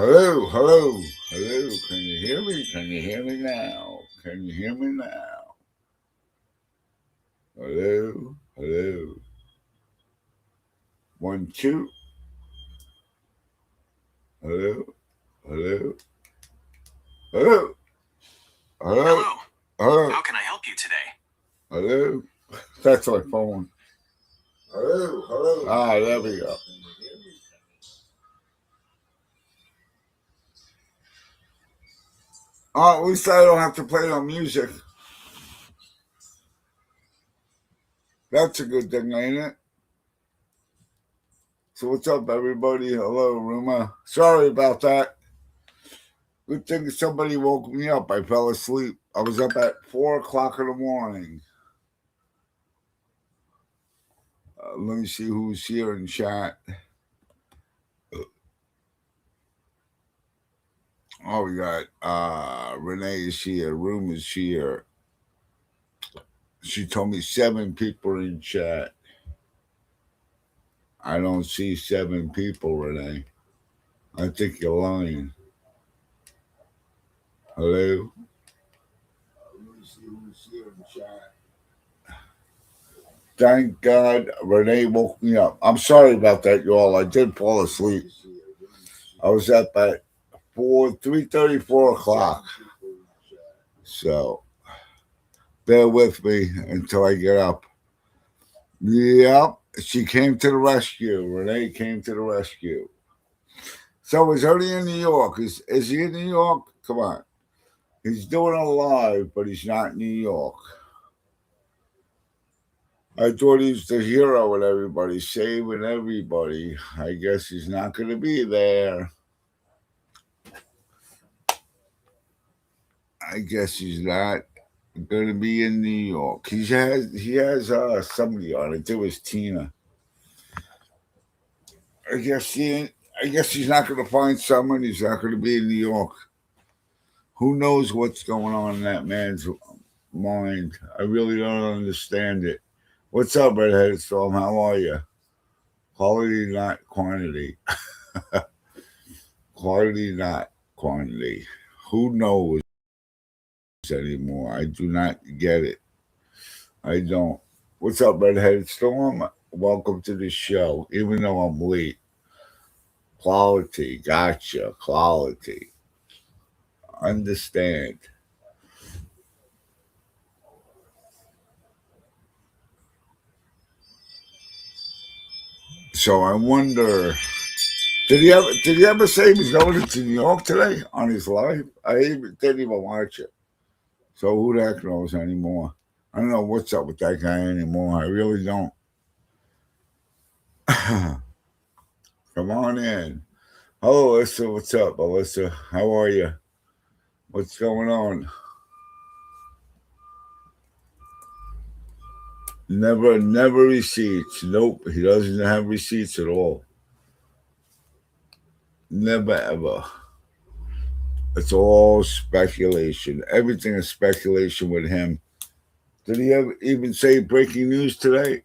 Hello, hello, hello. Can you hear me? Can you hear me now? Can you hear me now? Hello, hello. 1, 2. Hello, hello, hello, hello, Hello. hello, How can I help you today? hello. That's my phone. Hello, hello. Ah, there we go. Oh, at least I don't have to play no music. That's a good thing, ain't it? So what's up, everybody? Hello, Ruma. Sorry about that. Good thing somebody woke me up. I fell asleep. I was up at 4 o'clock in the morning. Let me see who's here in chat. Oh, we got Renee is here. Room is here. She told me 7 people in chat. I don't see 7 people, Renee. I think you're lying. Hello? Let me see who's here in chat. Thank God Renee woke me up. I'm sorry about that, y'all. I did fall asleep. I was up at 3:30, 4 o'clock. So bear with me until I get up. Yep, she came to the rescue. Renee came to the rescue. So is Ernie in New York? Is he in New York? Come on. He's doing it live, but he's not in New York. I thought he was the hero and everybody, saving everybody. I guess he's not going to be there. I guess he's not going to be in New York. He has somebody on. I think it was Tina. I guess he's not going to find someone. He's not going to be in New York. Who knows what's going on in that man's mind? I really don't understand it. What's up, Redheaded Storm? How are you? Quality, not quantity. Quality, not quantity. Who knows anymore? I do not get it. I don't. What's up, Redheaded Storm? Welcome to the show, even though I'm late. Quality, gotcha. Quality. Understand. So I wonder, did he ever say he was going to New York today on his live? Didn't even watch it. So who the heck knows anymore? I don't know what's up with that guy anymore. I really don't. Come on in. Hello, Alyssa. What's up, Alyssa? How are you? What's going on? Never receipts. Nope, he doesn't have receipts at all. Never ever. It's all speculation. Everything is speculation with him. Did he ever even say breaking news today?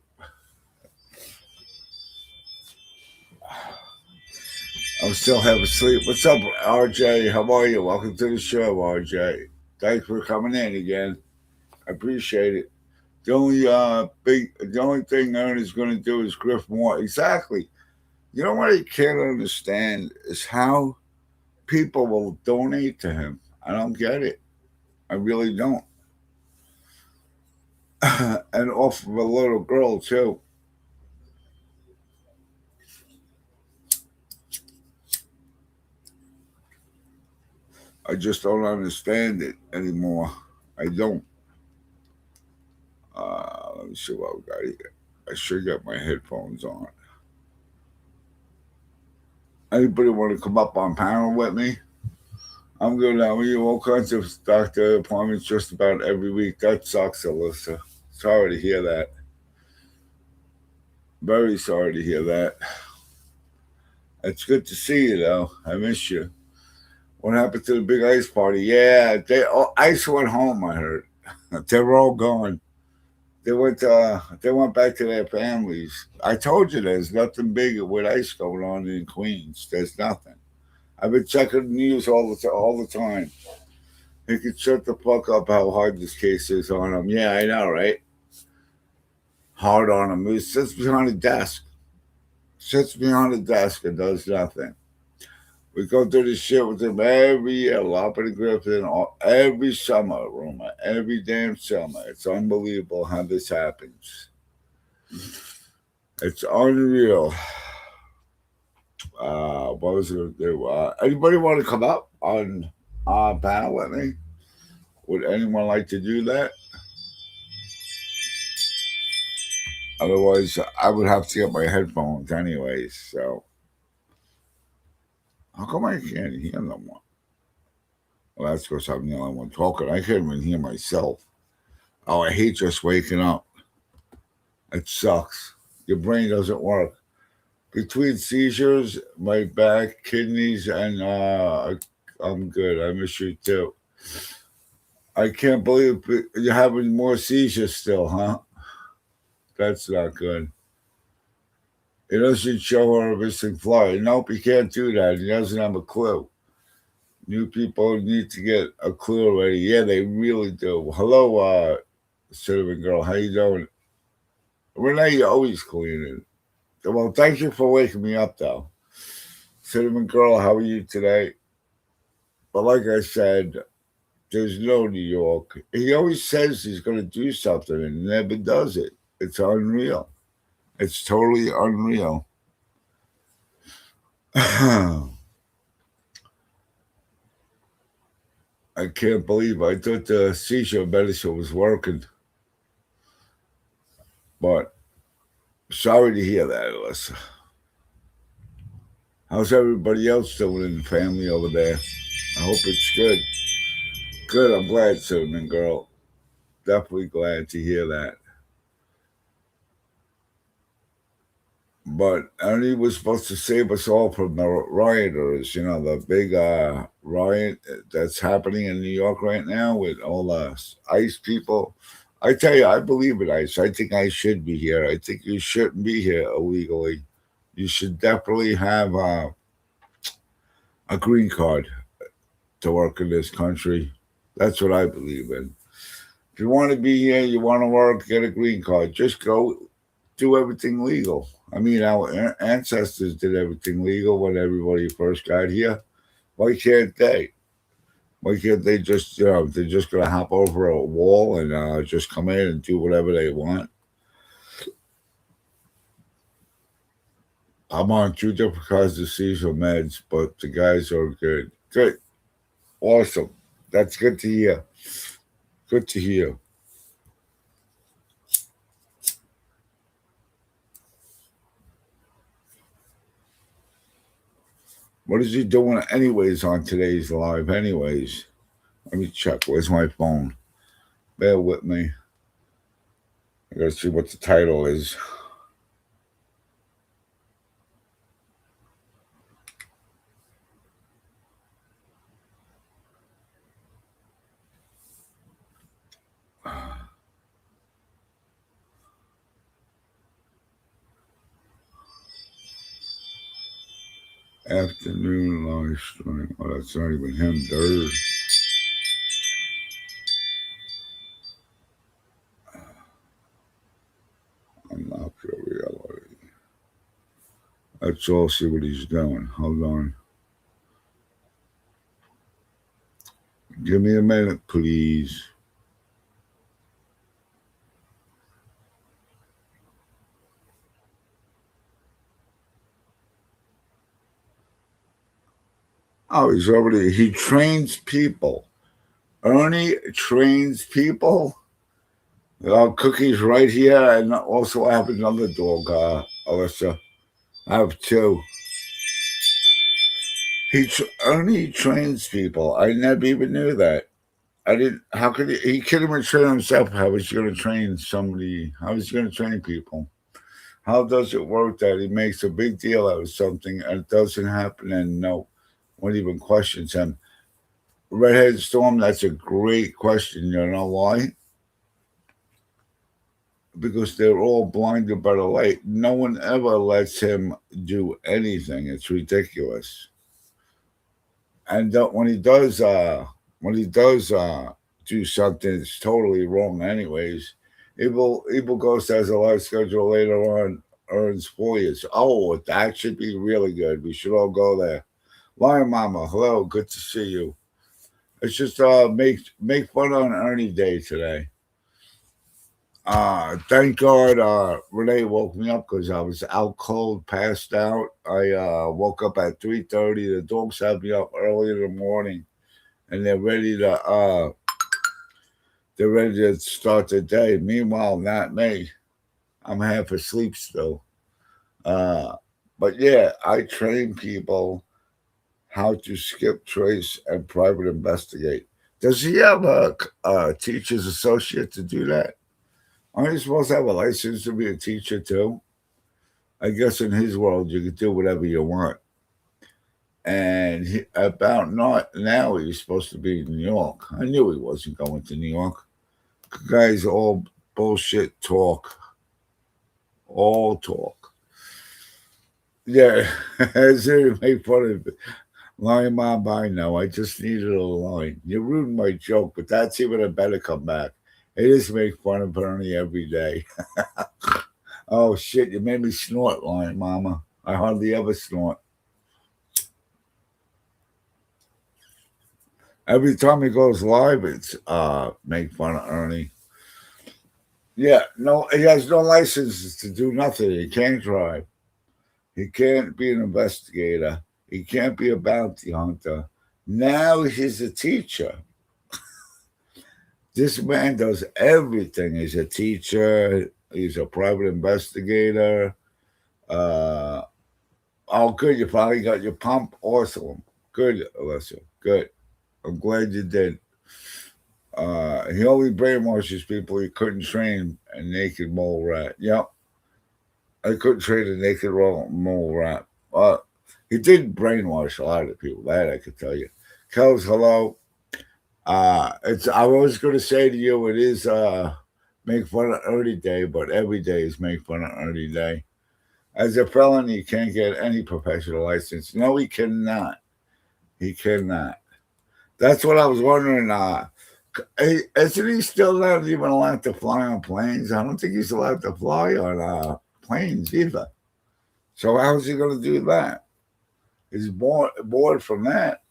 I'm still half asleep. What's up, RJ? How are you? Welcome to the show, RJ. Thanks for coming in again. I appreciate it. The only thing Ernie's going to do is grift more. Exactly. You know what I can't understand is how people will donate to him. I don't get it. I really don't. And off of a little girl too. I just don't understand it anymore. I don't. Let me see what we got here. I should get my headphones on. Anybody want to come up on panel with me? I'm good now. We have all kinds of doctor appointments just about every week. That sucks, Alyssa. Sorry to hear that. Very sorry to hear that. It's good to see you, though. I miss you. What happened to the big ice party? Yeah, ice went home. I heard they were all gone. They went back to their families. I told you there's nothing big with ice going on in Queens. There's nothing. I've been checking the news all the time. He could shut the fuck up how hard this case is on him. Yeah, I know, right? Hard on him. He sits behind a desk. Sits behind a desk and does nothing. We go through this shit with him every year, Lopping and Griffin, every summer, Roma, every damn summer. It's unbelievable how this happens. It's unreal. What was it going to do? Anybody want to come up on our panel with me? Would anyone like to do that? Otherwise, I would have to get my headphones anyways. So, how come I can't hear them? Well, that's because I'm the only one talking. I can't even hear myself. Oh, I hate just waking up. It sucks. Your brain doesn't work. Between seizures, my back, kidneys, and I'm good. I miss you too. I can't believe you're having more seizures still, huh? That's not good. He doesn't show her a missing fly. Nope, he can't do that. He doesn't have a clue. New people need to get a clue already. Yeah, they really do. Hello, cinnamon girl. How you doing? Renee, you're always cleaning. Well, thank you for waking me up, though. Cinnamon girl, how are you today? But like I said, there's no New York. He always says he's going to do something and never does it. It's unreal. It's totally unreal. I can't believe I thought the seizure medicine was working. But sorry to hear that, Alyssa. How's everybody else doing in the family over there? I hope it's good. Good, I'm glad, Cinnamon Girl. Definitely glad to hear that. But Ernie was supposed to save us all from the rioters, the big riot that's happening in New York right now with all the ICE people. I tell you, I believe in ICE. I think ICE should be here. I think you shouldn't be here illegally. You should definitely have a green card to work in this country. That's what I believe in. If you want to be here, you want to work, get a green card. Just go do everything legal. I mean, our ancestors did everything legal when everybody first got here. Why can't they? Why can't they just, they're just going to hop over a wall and just come in and do whatever they want? I'm on two different kinds of seizure meds, but the guys are good. Good. Awesome. That's good to hear. Good to hear. What is he doing anyways on today's live anyways? Let me check. Where's my phone? Bear with me. I gotta see what the title is. Afternoon live stream. Oh, that's not even him, dude. Unlock your reality. Let's all see what he's doing. Hold on. Give me a minute, please. Oh, he's already. He trains people. Ernie trains people. Cookies right here, and also I have another dog, Alyssa. I have two. Ernie trains people. I never even knew that. I didn't. How could he couldn't even train himself? How was he going to train somebody? How was he going to train people? How does it work that he makes a big deal out of something and it doesn't happen and no one even questions him? Redhead Storm, that's a great question. You know why? Because they're all blinded by the light. No one ever lets him do anything. It's ridiculous. And when he does do something that's totally wrong, anyways, Evil Ghost has a live schedule later on. Earns 4 years. Oh, that should be really good. We should all go there. Lion Mama, hello, good to see you. It's just make fun on Ernie Day today. Thank God Renee woke me up because I was out cold, passed out. I woke up at 3:30. The dogs have me up early in the morning, and they're ready to start the day. Meanwhile, not me. I'm half asleep still. Uh, but yeah, I train people how to skip trace and private investigate. Does he have a teacher's associate to do that? Aren't you supposed to have a license to be a teacher too? I guess in his world you can do whatever you want. And about not now he's supposed to be in New York. I knew he wasn't going to New York. Guys, all bullshit talk, all talk. Yeah, as if make fun of it. Lion Mom, I know. I just needed a line. You ruined my joke, but that's even a better comeback. It is make fun of Ernie every day. Oh shit, you made me snort, Lion Mama. I hardly ever snort. Every time he goes live, it's make fun of Ernie. Yeah, no, he has no license to do nothing. He can't drive. He can't be an investigator. He can't be a bounty hunter. Now he's a teacher. This man does everything. He's a teacher. He's a private investigator. Uh, oh, good. You finally got your pump. Awesome. Good, Alyssa. Good. I'm glad you did. He only brainwashes people he couldn't train a naked mole rat. Yep. I couldn't train a naked mole rat. He did brainwash a lot of people. That I could tell you. Kels, hello. It's I was going to say to you, it is make fun of Ernie Day, but every day is make fun of Ernie Day. As a felon, he can't get any professional license. No, he cannot. He cannot. That's what I was wondering. Isn't he still not even allowed to fly on planes? I don't think he's allowed to fly on planes either. So how's he going to do that? He's bored from that.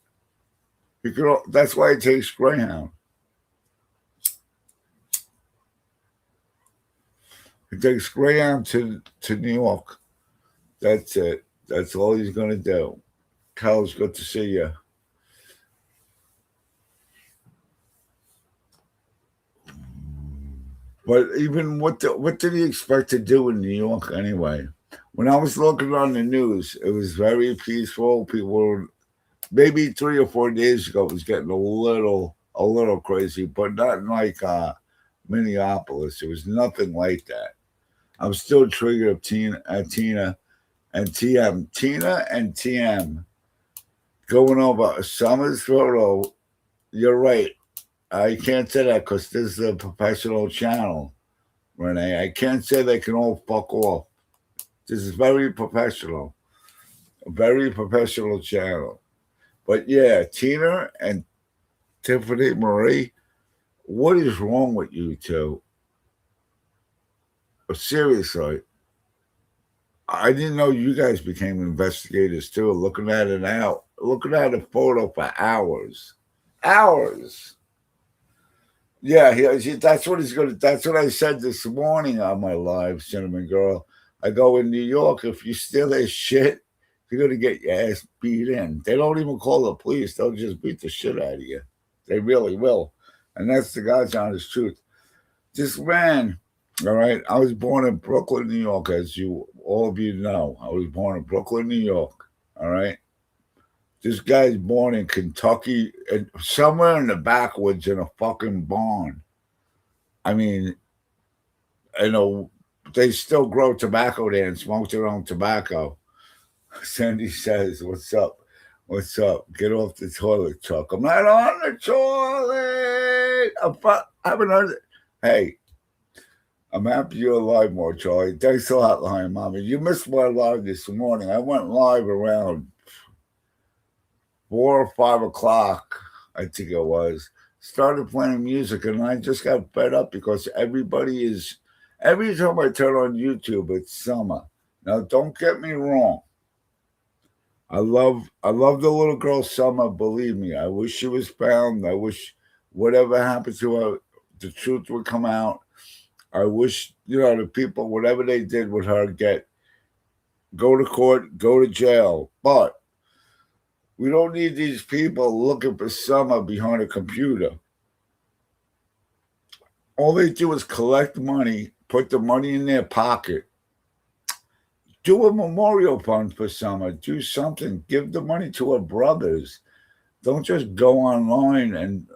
He could. That's why he takes Greyhound. He takes Greyhound to New York. That's it. That's all he's going to do. Carl's good to see you. But even what did he expect to do in New York anyway? When I was looking on the news, it was very peaceful. People were maybe 3 or 4 days ago it was getting a little crazy, but not like Minneapolis. It was nothing like that. I'm still triggered of Tina and TM. Tina and TM going over Summer's photo. You're right. I can't say that because this is a professional channel, Renee. I can't say they can all fuck off. This is very professional. A very professional channel. But yeah, Tina and Tiffany Marie, what is wrong with you two? Seriously, I didn't know you guys became investigators too. Looking at a photo for hours, hours. Yeah, that's what he's gonna. That's what I said this morning on my live, cinnamon girl. I go in New York. If you steal their shit, you're gonna get your ass beat in. They don't even call the police. They'll just beat the shit out of you. They really will, and that's the God's honest truth. This man, all right. I was born in Brooklyn, New York, as you all of you know. I was born in Brooklyn, New York. All right. This guy's born in Kentucky, and somewhere in the backwoods in a fucking barn. I mean, you know, they still grow tobacco there and smoke their own tobacco. Sandy says, "What's up? What's up? Get off the toilet, Chuck." I'm not on the toilet. I haven't heard it. Hey, I'm happy you're alive more, Charlie. Thanks a lot, Lion Mommy. You missed my live this morning. I went live around 4 or 5 o'clock, I think it was, started playing music, and I just got fed up because everybody is. Every time I turn on YouTube, it's summer. Now, don't get me wrong. I love the little girl Summer. Believe me, I wish she was found. I wish whatever happened to her, the truth would come out. I wish the people, whatever they did with her, go to court, go to jail. But we don't need these people looking for Summer behind a computer. All they do is collect money, put the money in their pocket. Do a memorial fund for Summer. Do something. Give the money to her brothers. Don't just go online and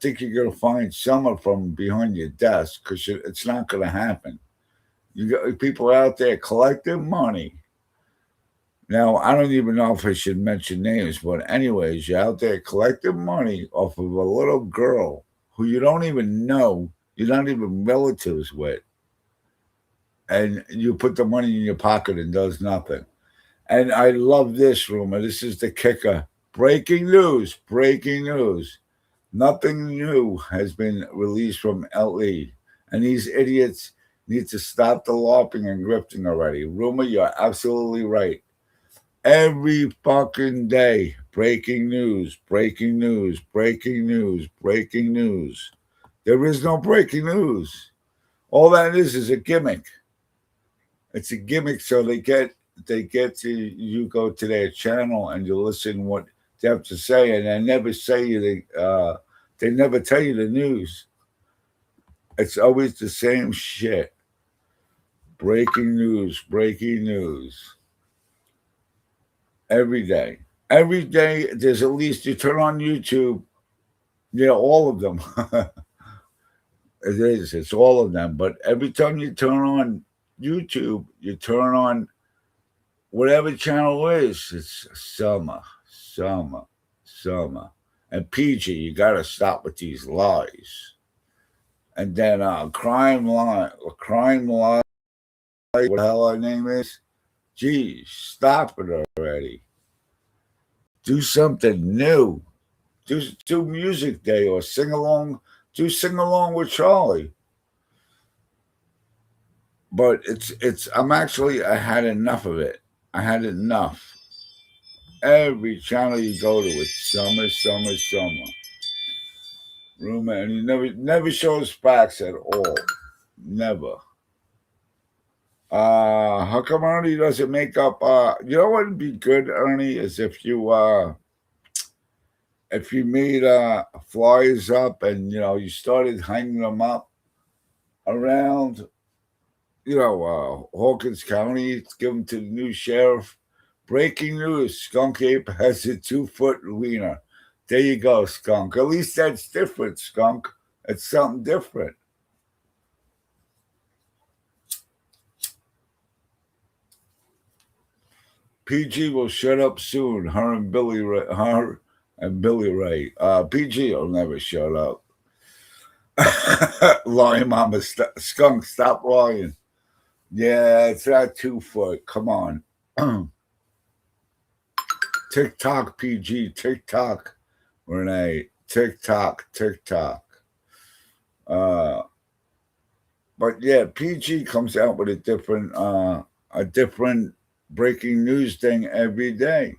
think you're going to find Summer from behind your desk, because it's not going to happen. You got people out there collecting money. Now, I don't even know if I should mention names, but anyways, you're out there collecting money off of a little girl who you don't even know, you're not even relatives with, and you put the money in your pocket and does nothing. And I love this rumor. This is the kicker. Breaking news, breaking news. Nothing new has been released from LE. And these idiots need to stop the LARPing and grifting already. Rumor, you're absolutely right. Every fucking day, breaking news, breaking news, breaking news, breaking news. There is no breaking news. All that is a gimmick. It's a gimmick so they get to you go to their channel and you listen what they have to say, and they never tell you the news. It's always the same shit. Breaking news, breaking news. Every day. Every day there's at least, you turn on YouTube, all of them. It is, it's all of them. But every time you turn on YouTube, you turn on whatever channel is, it's summer, summer, summer. And PG, you got to stop with these lies. And then crime line, what the hell her name is? Geez, stop it already. Do something new. Do music day or sing along. Do sing along with Charlie. But I had enough of it. I had enough. Every channel you go to, it's summer, summer, summer. Rumor, and he never shows facts at all. Never. How come Ernie doesn't make up? You know what would be good, Ernie, is if you made flyers up and you started hanging them up around, Hawkins County, give them to the new sheriff. Breaking news: Skunk Ape has a 2-foot wiener. There you go, Skunk. At least that's different, Skunk. It's something different. PG will shut up soon. Her and Billy Ray. PG will never shut up. Lying mama, Skunk, stop lying. Yeah, it's not 2 foot. Come on. TikTok, PG, TikTok, Renee, TikTok. But yeah, PG comes out with a different breaking news thing every day.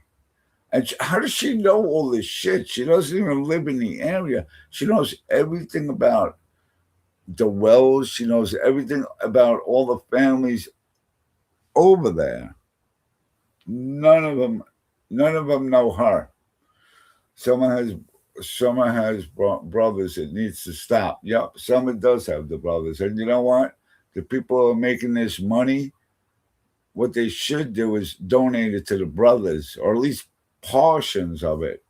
And how does she know all this shit? She doesn't even live in the area. She knows everything about the Wells. She knows everything about all the families over there. None of them know her. Summer has brothers. It needs to stop. Yep, Summer does have the brothers. And you know what? The people who are making this money, what they should do is donate it to the brothers, or at least portions of it.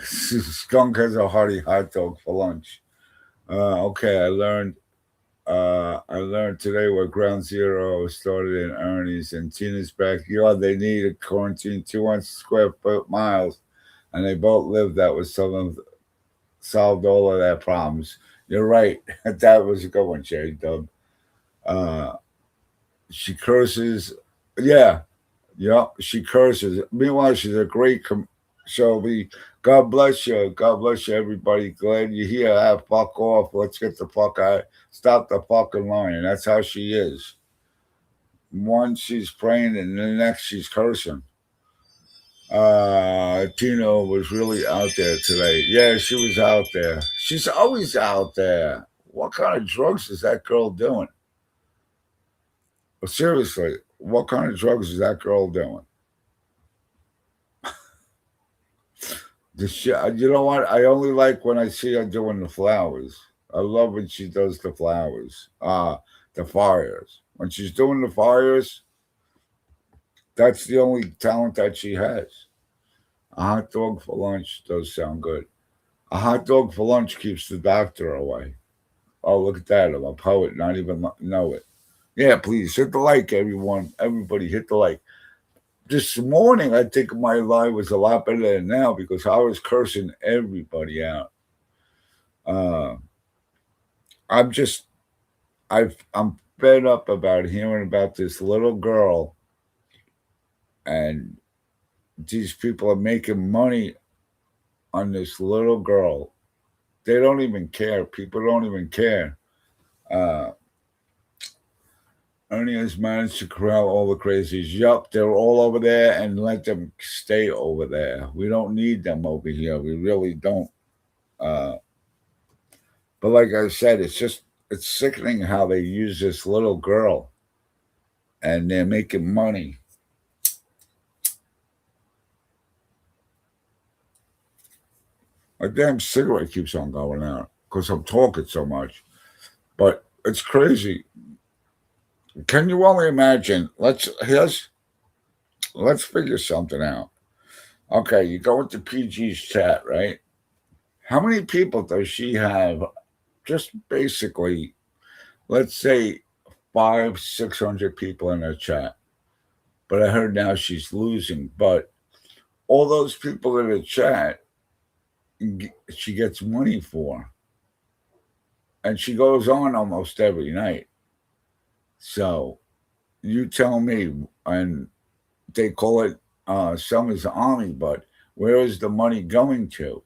Skunk has a hearty hot dog for lunch. Okay, I learned today what Ground Zero started in Ernie's and Tina's backyard. They needed quarantine 200 square foot miles, and they both lived. That was solved all of their problems. You're right. That was a good one, J Dub. She curses. Yeah, Yep, she curses. Meanwhile, she's a great. Shelby, God bless you. God bless you, everybody. Glad you're here. Ah, fuck off. Let's get the fuck out. Stop the fucking lying. That's how she is. One, she's praying, and the next, she's cursing. Tino was really out there today. Yeah, she was out there. She's always out there. What kind of drugs is that girl doing? But seriously, what kind of drugs is that girl doing? You know what? I only like when I see her doing the flowers. I love when she does the flowers. The fires. When she's doing the fires, that's the only talent that she has. A hot dog for lunch does sound good. A hot dog for lunch keeps the doctor away. Oh, look at that. I'm a poet, not even know it. Yeah, please hit the like, everyone. Everybody hit the like. This morning, I think my life was a lot better than now because I was cursing everybody out. Uh, I'm just, I'm fed up about hearing about this little girl, and these people are making money on this little girl. They don't even care. People don't even care. Uh, Ernie has managed to corral all the crazies. Yup, they're all over there and let them stay over there. We don't need them over here. We really don't. Uh, but like I said, it's sickening how they use this little girl and they're making money. My damn cigarette keeps on going out because I'm talking so much. But it's crazy. Can you only imagine? Let's figure something out. Okay, you go into PG's chat, right? How many people does she have? Just basically, let's say five, 600 people in her chat. But I heard now she's losing. But all those people in the chat, she gets money for, and she goes on almost every night. So you tell me, and they call it Summer's Army, but where is the money going to?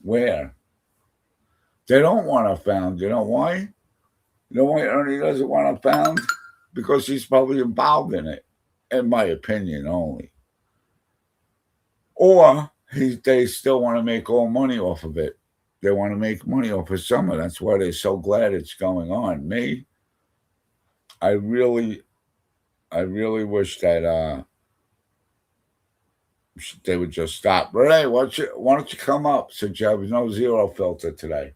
Where? They don't want to found. You know why? You know why Ernie doesn't want to found? Because he's probably involved in it, in my opinion only. Or they still want to make all money off of it. They want to make money off of Summer. That's why they're so glad it's going on. Me, I really, I really wish that they would just stop. Renee, why don't you come up since you have no zero filter today?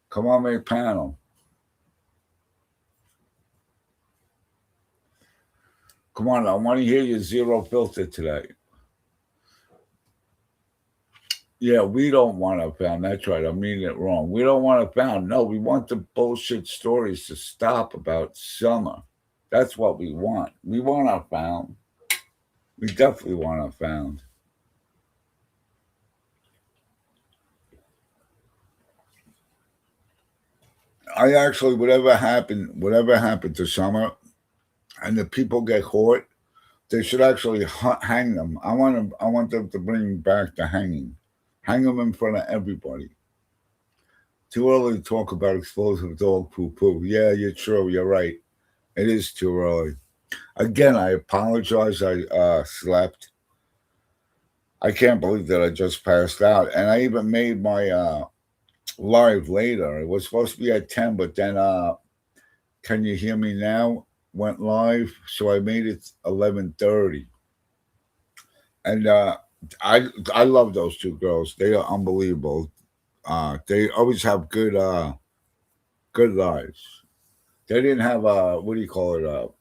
Come on, make panel. Come on, I want to hear your zero filter today. Yeah, we don't want to found. That's right. I'm reading it wrong. We don't want to found. No, we want the bullshit stories to stop about Summer. That's what we want. We want our found. We definitely want our found. I actually, whatever happened to Summer, and the people get caught, they should actually hang them. I want them to bring back the hanging, hang them in front of everybody. Too early to talk about explosive dog poo poo. Yeah, you're true. You're right. It is too early. Again, I apologize. I slept. I can't believe that I just passed out, and I even made my live later. It was supposed to be at 10, but then can you hear me now? Went live, so I made it 11:30. And I love those two girls. They are unbelievable. They always have good lives. They didn't have what do you call it,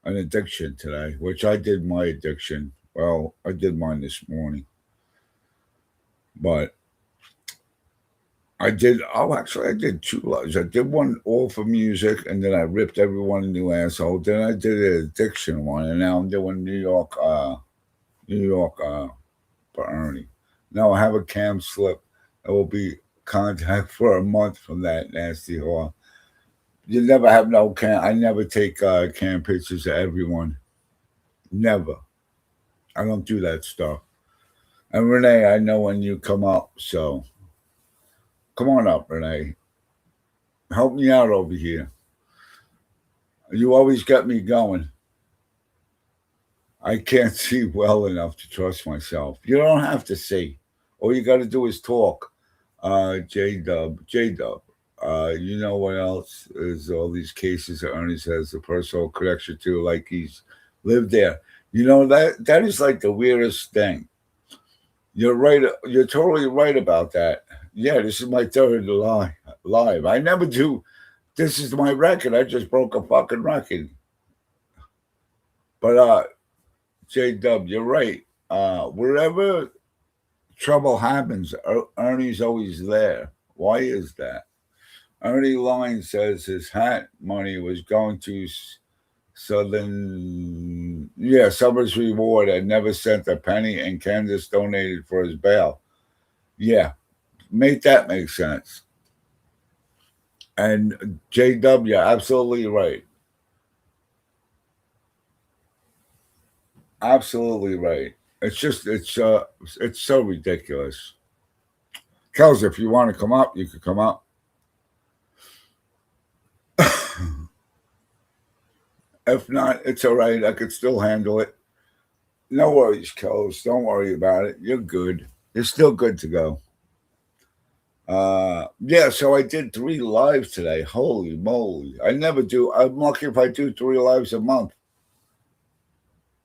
an addiction today, which I did my addiction. Well, I did mine this morning, but I did. Oh, actually, I did two lives. I did one all for music, and then I ripped everyone a new asshole. Then I did an addiction one, and now I'm doing New York for Ernie. Now I have a cam slip. It will be contact for a month from that nasty whore. You never have no cam. I never take cam pictures of everyone. Never. I don't do that stuff. And Renee, I know when you come up, so come on up, Renee. Help me out over here. You always get me going. I can't see well enough to trust myself. You don't have to see. All you got to do is talk. J Dub. You know what else is all these cases that Ernie has a personal connection to, like he's lived there. You know that is like the weirdest thing. You're right. You're totally right about that. Yeah, this is my third live. I never do. This is my record. I just broke a fucking record. But J Dub, you're right. Wherever trouble happens, Ernie's always there. Why is that? Ernie Line says his hat money was going to Southern, yeah, Summers Reward and never sent a penny, and Candace donated for his bail. Yeah, make that make sense. And JW, absolutely right. Absolutely right. It's so ridiculous. Kels, if you want to come up, you could come up. If not, it's all right. I could still handle it. No worries, Kels. Don't worry about it. You're good. You're still good to go. Yeah, so I did 3 lives today. Holy moly. I never do. I'm lucky if I do 3 lives a month.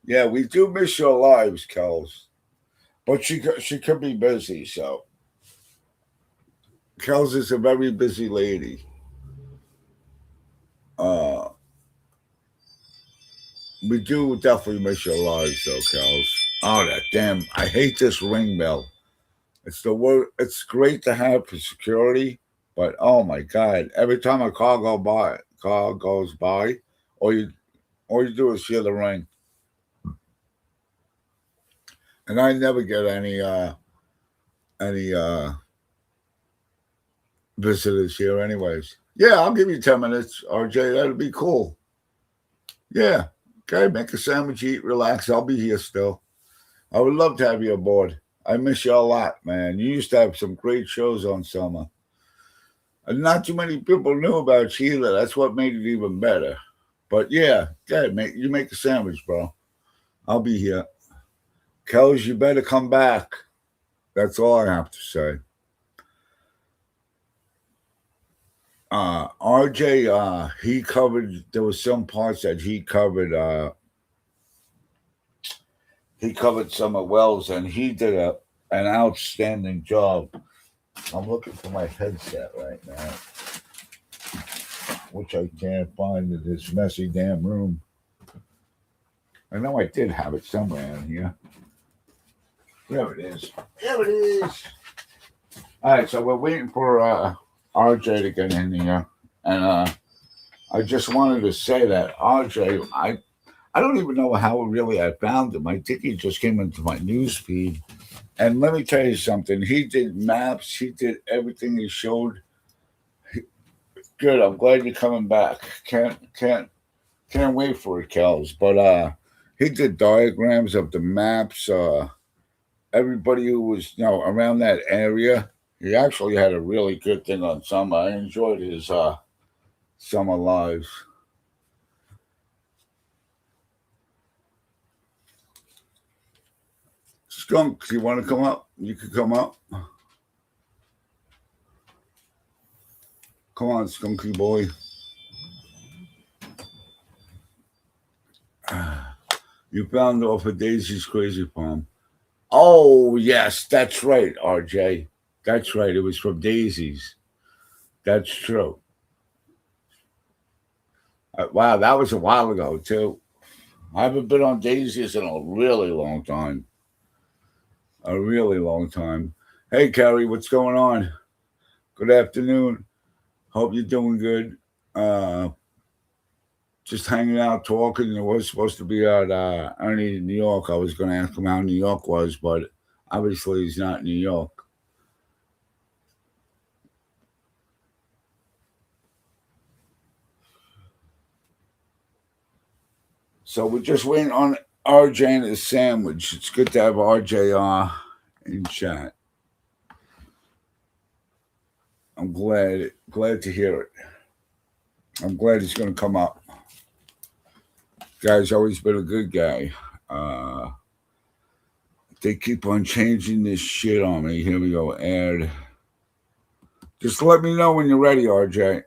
Yeah, we do miss your lives, Kels. But she could be busy, so Kels is a very busy lady. Uh we do definitely miss your lives though, Kels. Oh that damn I hate this ring bell. It's the word it's great to have for security, but oh my god, every time a car goes by, all you all you do is hear the ring. And I never get any visitors here anyways. Yeah, I'll give you 10 minutes, RJ. That'll be cool. Yeah. Okay, make a sandwich, eat, relax. I'll be here still. I would love to have you aboard. I miss you a lot, man. You used to have some great shows on summer. And not too many people knew about you either. That's what made it even better. But yeah, you make a sandwich, bro. I'll be here. Kels, you better come back. That's all I have to say. RJ, he covered. There was some parts that he covered some of Wells, and he did an outstanding job. I'm looking for my headset right now, which I can't find in this messy damn room. I know I did have it somewhere in here. There it is. There it is. All right, so we're waiting for RJ to get in here, and I just wanted to say that RJ, I don't even know how really I found him. I think he just came into my news feed. And let me tell you something. He did maps. He did everything he showed. Good. I'm glad you're coming back. Can't wait for it, Kels. But he did diagrams of the maps. Everybody who was around that area. He actually had a really good thing on summer. I enjoyed his summer lives. Skunk, you want to come up? You can come up. Come on, Skunky boy. You found off of Daisy's Crazy Farm. Oh, yes, that's right, RJ. That's right. It was from Daisy's. That's true. Wow, that was a while ago, too. I haven't been on Daisy's in a really long time. A really long time. Hey, Carrie, what's going on? Good afternoon. Hope you're doing good. Uh, just hanging out, talking. It was supposed to be at Ernie in New York. I was going to ask him how New York was, but obviously he's not in New York. So we're just waiting on RJ and his sandwich. It's good to have RJ in chat. I'm glad to hear it. I'm glad he's going to come up. Guy's always been a good guy. They keep on changing this shit on me. Here we go. Add. Just let me know when you're ready, RJ.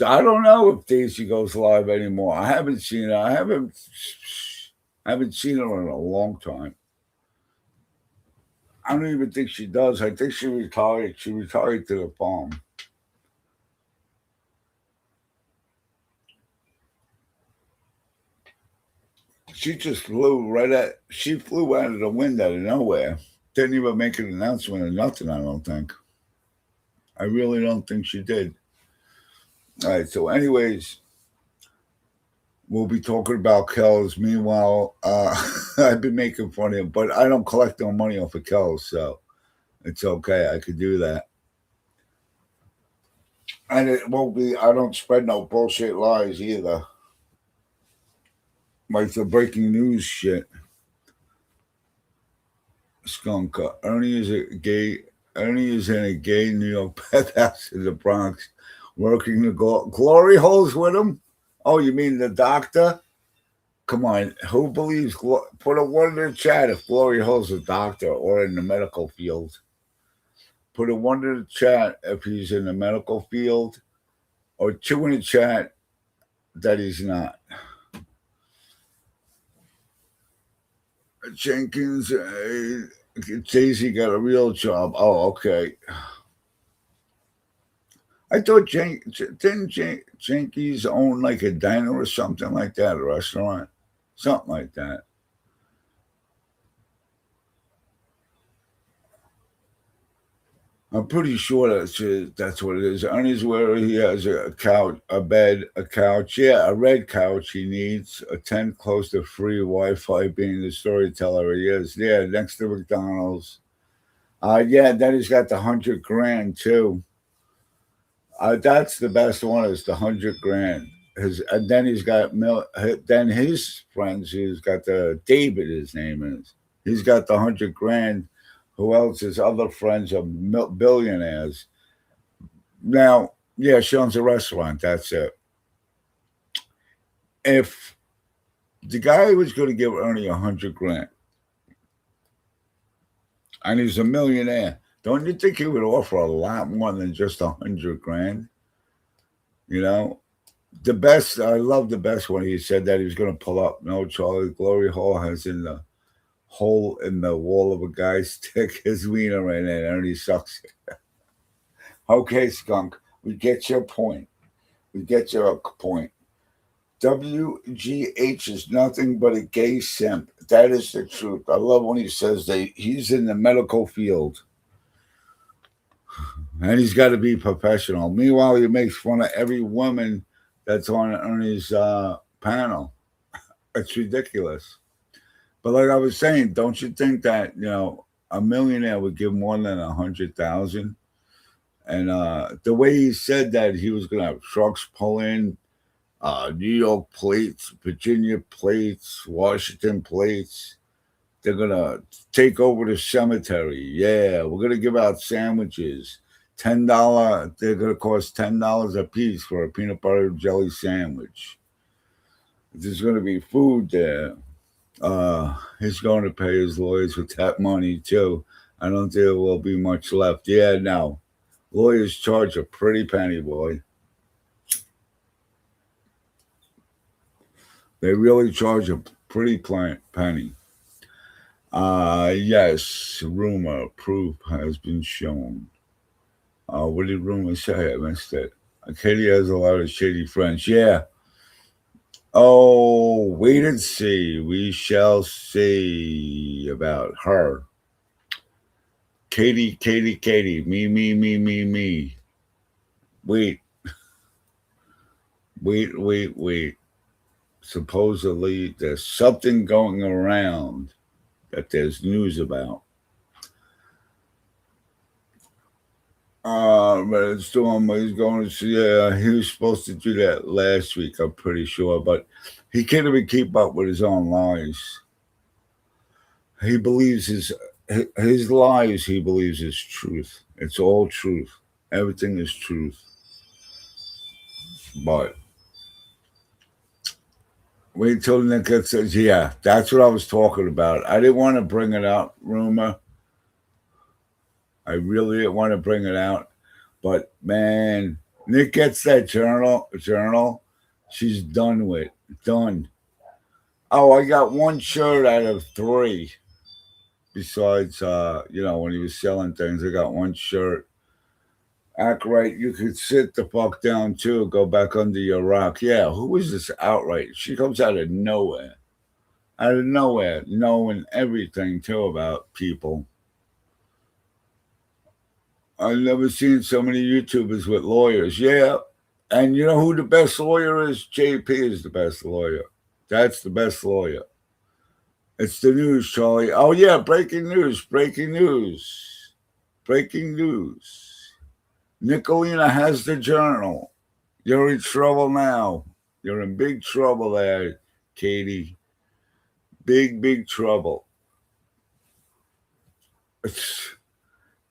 I don't know if Daisy goes live anymore. I haven't seen it. I haven't seen her in a long time. I don't even think she does. I think she retired. She retired to the farm. She just flew right at. She flew out of the wind out of nowhere. Didn't even make an announcement or nothing. I don't think. I really don't think she did. All right. So, anyways, we'll be talking about Kells. Meanwhile, I've been making fun of him, but I don't collect no money off of Kells, so it's okay. I could do that. And it won't be, I don't spread no bullshit lies either. Like the breaking news shit. Skunk. Ernie is in a gay New York bathhouse in the Bronx, working the glory holes with him. Oh, you mean the doctor? Come on, who believes? Put a one in the chat if glory hole's a doctor or in the medical field. Put a one in the chat if he's in the medical field, or two in the chat that he's not. Jenkins, Daisy got a real job. Oh, okay. I thought didn't Jenkins own like a diner or something like that, a restaurant, something like that. I'm pretty sure that's what it is. Ernie's where he has a couch, a bed, a couch. Yeah, a red couch he needs. A tent close to free Wi-Fi. Being the storyteller he is. Yeah, next to McDonald's. Yeah, then he's got the 100 grand too. That's the best one. Is the 100 grand. And then he's got then his friends. He's got the David. His name is. He's got the 100 grand. Who else? His other friends are billionaires. Now, yeah, she owns a restaurant. That's it. If the guy was going to give Ernie 100 grand, and he's a millionaire, don't you think he would offer a lot more than just 100 grand? You know, the best. I love the best when he said that he was going to pull up. No, Charlie Glory Hall has in the hole in the wall of a guy's stick his wiener in it, and he sucks it. Okay, skunk, we get your point. We get your point. WGH is nothing but a gay simp. That is the truth. I love when he says that he's in the medical field and he's got to be professional. Meanwhile, he makes fun of every woman that's on Ernie's panel. It's ridiculous. But like I was saying, don't you think that a millionaire would give more than 100,000? And the way he said that he was going to have trucks pull in, New York plates, Virginia plates, Washington plates. They're gonna take over the cemetery. Yeah, we're gonna give out sandwiches. $10. They're gonna cost $10 a piece for a peanut butter jelly sandwich. There's gonna be food there. He's going to pay his lawyers with that money too. I don't think there will be much left. Yeah, no. Lawyers charge a pretty penny, boy. They really charge a pretty penny. Yes, rumor proof has been shown. What did rumor say? I missed it. Katie has a lot of shady friends. Yeah. Oh, wait and see. We shall see about her. Katie. Me. Wait. Supposedly, there's something going around that there's news about. But it's doing what he's going to see. He was supposed to do that last week, I'm pretty sure, but he can't even keep up with his own lies. He believes his lies. He believes is truth. It's all truth. Everything is truth. But wait till Nick says, "Yeah, that's what I was talking about." I didn't want to bring it up, rumor. I really didn't want to bring it out, but man, Nick gets that journal. She's done with done. Oh, I got one shirt out of three. Besides, when he was selling things, I got one shirt. Act right, you could sit the fuck down too. Go back under your rock. Yeah, who is this outright? She comes out of nowhere, knowing everything too about people. I've never seen so many YouTubers with lawyers. Yeah, and you know who the best lawyer is? JP is the best lawyer. That's the best lawyer. It's the news, Charlie. Oh yeah, breaking news! Breaking news! Breaking news! Nicolina has the journal. You're in trouble now. You're in big trouble there, Katie. Big trouble.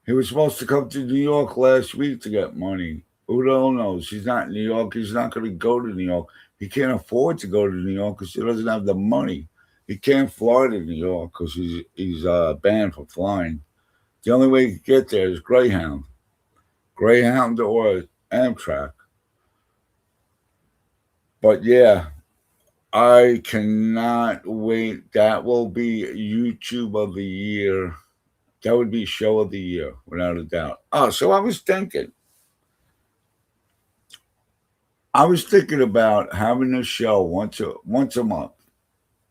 He was supposed to come to New York last week to get money. Who the hell knows? He's not in New York. He's not going to go to New York. He can't afford to go to New York because he doesn't have the money. He can't fly to New York because he's banned for flying. The only way he can get there is Greyhound or Amtrak. But yeah, I cannot wait. That will be YouTube of the year. That would be show of the year, without a doubt. Oh, so I was thinking about having a show once a month.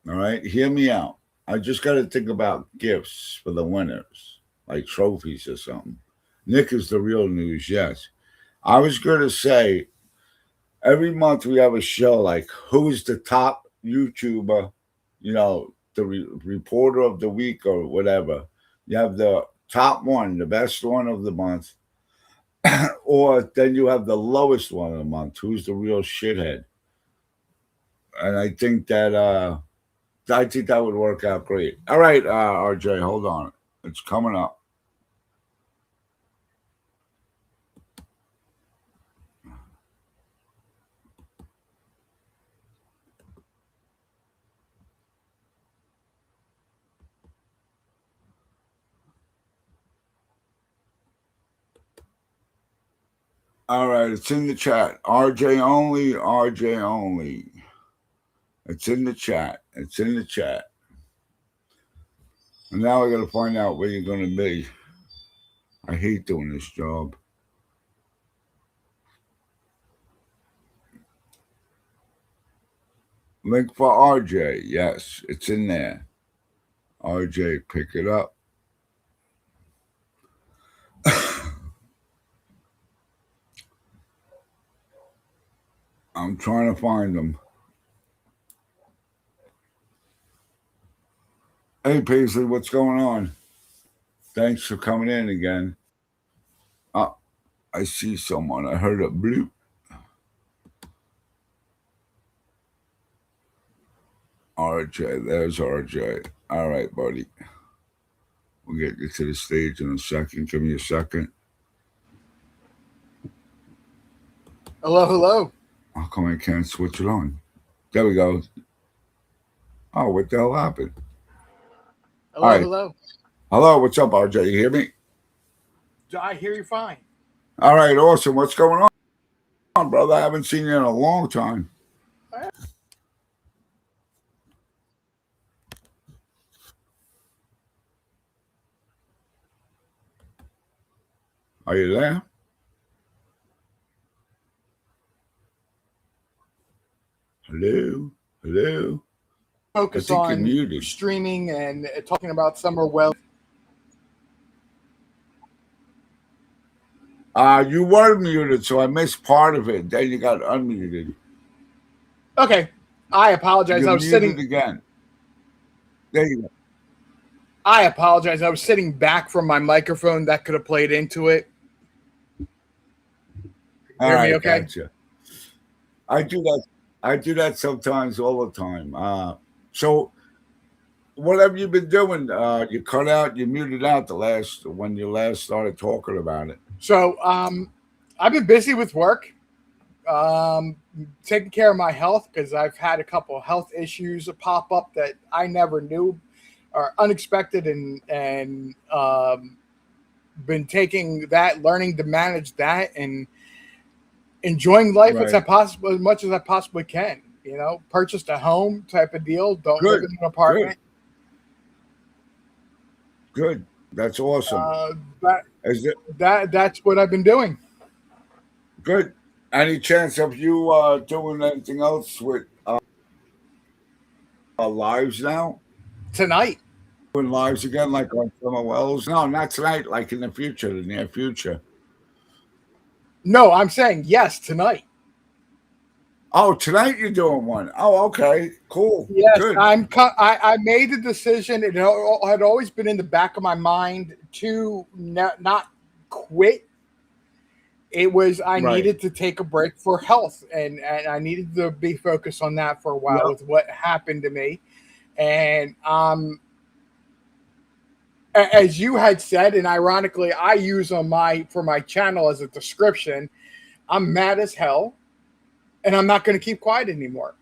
All right, hear me out. I just got to think about gifts for the winners, like trophies or something. Nick is the real news. Yes, I was going to say every month we have a show like who's the top YouTuber, the reporter of the week or whatever. You have the top one, the best one of the month, or then you have the lowest one of the month. Who's the real shithead? And I think that would work out great. All right, RJ, hold on. It's coming up. All right, it's in the chat. RJ only, RJ only. It's in the chat. It's in the chat. And now I got to find out where you're going to be. I hate doing this job. Link for RJ. Yes, it's in there. RJ, pick it up. I'm trying to find them. Hey, Paisley, what's going on? Thanks for coming in again. I see someone. I heard a bloop. RJ, there's RJ. All right, buddy. We'll get you to the stage in a second. Give me a second. Hello. How come I can't switch it on? There we go. Oh, what the hell happened? Hello. Hello, what's up, RJ? You hear me? I hear you fine. All right, awesome. What's going on, brother? I haven't seen you in a long time. Are you there? Hello. Focus on streaming and talking about summer well. You were muted, so I missed part of it. Then you got unmuted. Okay, I apologize. You're I was muted sitting again. There you go. I apologize. I was sitting back from my microphone. That could have played into it. All Hear me right, okay? gotcha. I do that. I do that sometimes, all the time. So what have you been doing? You cut out, you muted out the last when you last started talking about it. So I've been busy with work, um, taking care of my health because I've had a couple of health issues pop up that I never knew are unexpected, and been taking that, learning to manage that, and enjoying life Right. as much as I possibly can. You know, purchased a home type of deal. Don't live Good. in an Good. apartment. Good. That's awesome. Uh, that Is it that's what I've been doing good? Any chance of you doing anything else with lives now? tonight. Doing lives again, like on Summer Wells? No, not tonight. Like in the future, the near future. No, I'm saying yes tonight. Oh, tonight you're doing one. Oh, okay. Cool. Yes, Good. I made the decision. It had always been in the back of my mind to not quit. It was I Right. needed to take a break for health, and I needed to be focused on that for a while Yep. with what happened to me. And as you had said, and ironically, I use on my for my channel as a description. I'm mad as hell, and I'm not going to keep quiet anymore.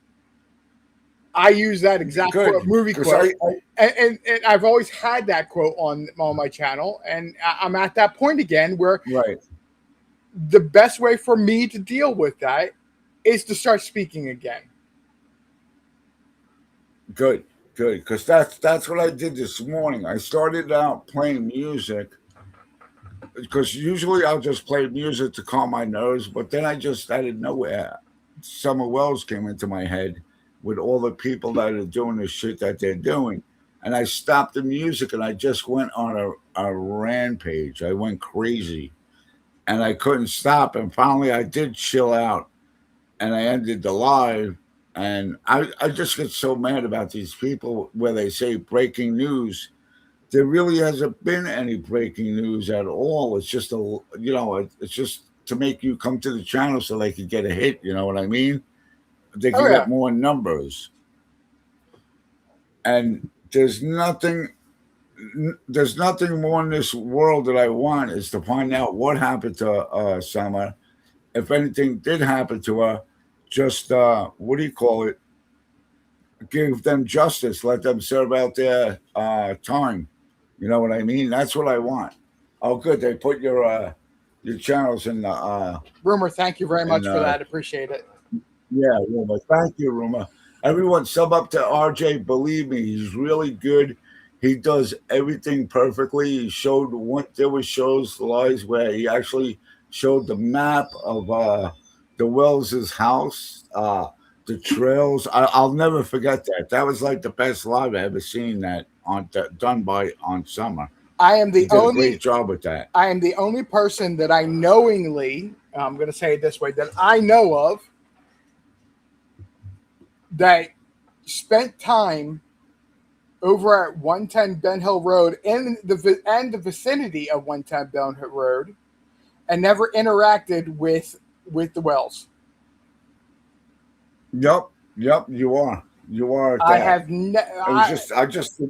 I use that exact Good. quote, movie Because quote, and I've always had that quote on my channel, and I'm at that point again where right. the best way for me to deal with that is to start speaking again. Good. Good. Because that's what I did this morning. I started out playing music because usually I'll just play music to calm my nerves, but then I just out of nowhere, Summer Wells came into my head with all the people that are doing the shit that they're doing. And I stopped the music and I just went on a rampage. I went crazy and I couldn't stop. And finally I did chill out and I ended the live. And I just get so mad about these people where they say breaking news. There really hasn't been any breaking news at all. It's just it's just to make you come to the channel so they can get a hit. You know what I mean? They Oh can get yeah, more numbers. And there's nothing more in this world that I want is to find out what happened to Summer. If anything did happen to her, just what do you call it? Give them justice. Let them serve out their time. You know what I mean? That's what I want. Oh, good. They put your channels in the Rumor. Thank you very in much for that. Appreciate it. yeah, Ruma. Thank you, Ruma. Everyone sub up to RJ. Believe me, he's really good. He does everything perfectly. He showed what there was shows lives where he actually showed the map of the Wells's house, the trails. I'll never forget that. That was like the best live I ever seen that done by on Summer. I am He the did a great only job with that. I am the only person that I knowingly, I'm going to say it this way, that I know of that spent time over at 110 Ben Hill Road in the vicinity of 110 Ben Hill Road and never interacted with the Wells. Yep, yep. You are at I that. have It was just I just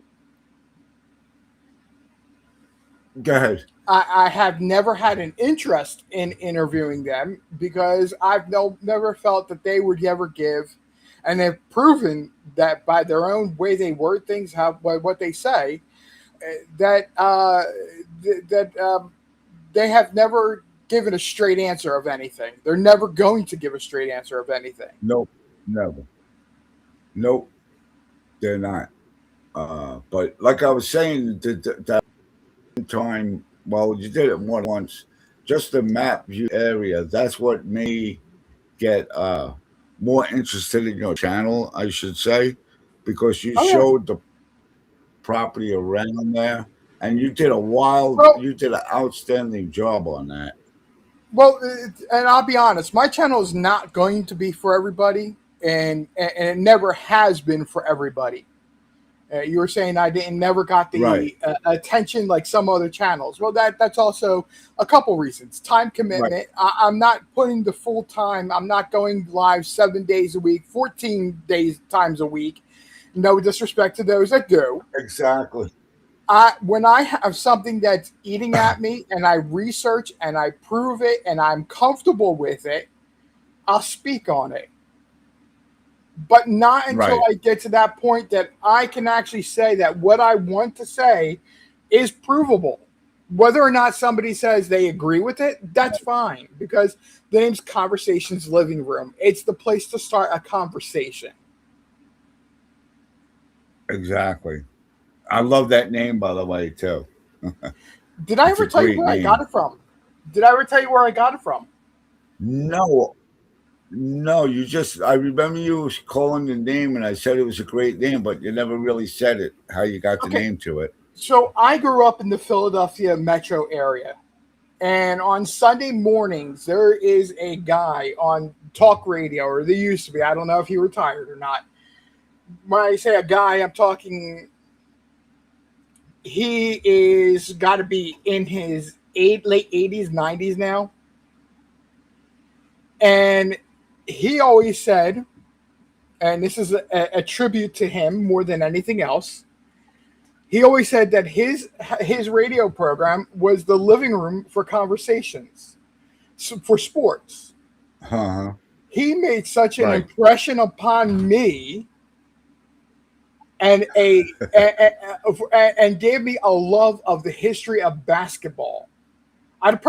go ahead. I have never had an interest in interviewing them because I've never felt that they would ever give, and they've proven that by their own way they word things, by what they say, that they have never given a straight answer of anything. They're never going to give a straight answer of anything. Nope, never. Nope, they're not. But like I was saying, that time, well, you did it more than once. Just the map view area. That's what made me get more interested in your channel, I should say, because you Oh yeah. showed the property around there, and Well, you did an outstanding job on that. well, and I'll be honest, my channel is not going to be for everybody, and it never has been for everybody. You were saying I didn't never got Right. the attention like some other channels. Well, that's also a couple reasons. Time Right. commitment. I'm not putting the full time. I'm not going live 7 days a week, 14 days times a week. No disrespect to those that do. Exactly. When I have something that's eating at me and I research and I prove it and I'm comfortable with it, I'll speak on it. But not until Right. I get to that point that I can actually say that what I want to say is provable. Whether or not somebody says they agree with it, that's fine because the name's Conversations Living Room. It's the place to start a conversation. Exactly. I love that name, by the way, too. Did I It's a ever tell you great where I got name. it from? Did I ever tell you where I got it from? No, no, you just, I remember you calling the name and I said it was a great name, but you never really said it, how you got the Okay, name to it. so I grew up in the Philadelphia metro area. And on Sunday mornings, there is a guy on talk radio, or there used to be. I don't know if he retired or not. When I say a guy, I'm talking, he is got to be in his late 80s, 90s now. And he always said, and this is a tribute to him more than anything else, he always said that his radio program was the living room for conversations for sports. Uh-huh. He made such an Right. impression upon me and and gave me a love of the history of basketball. I'm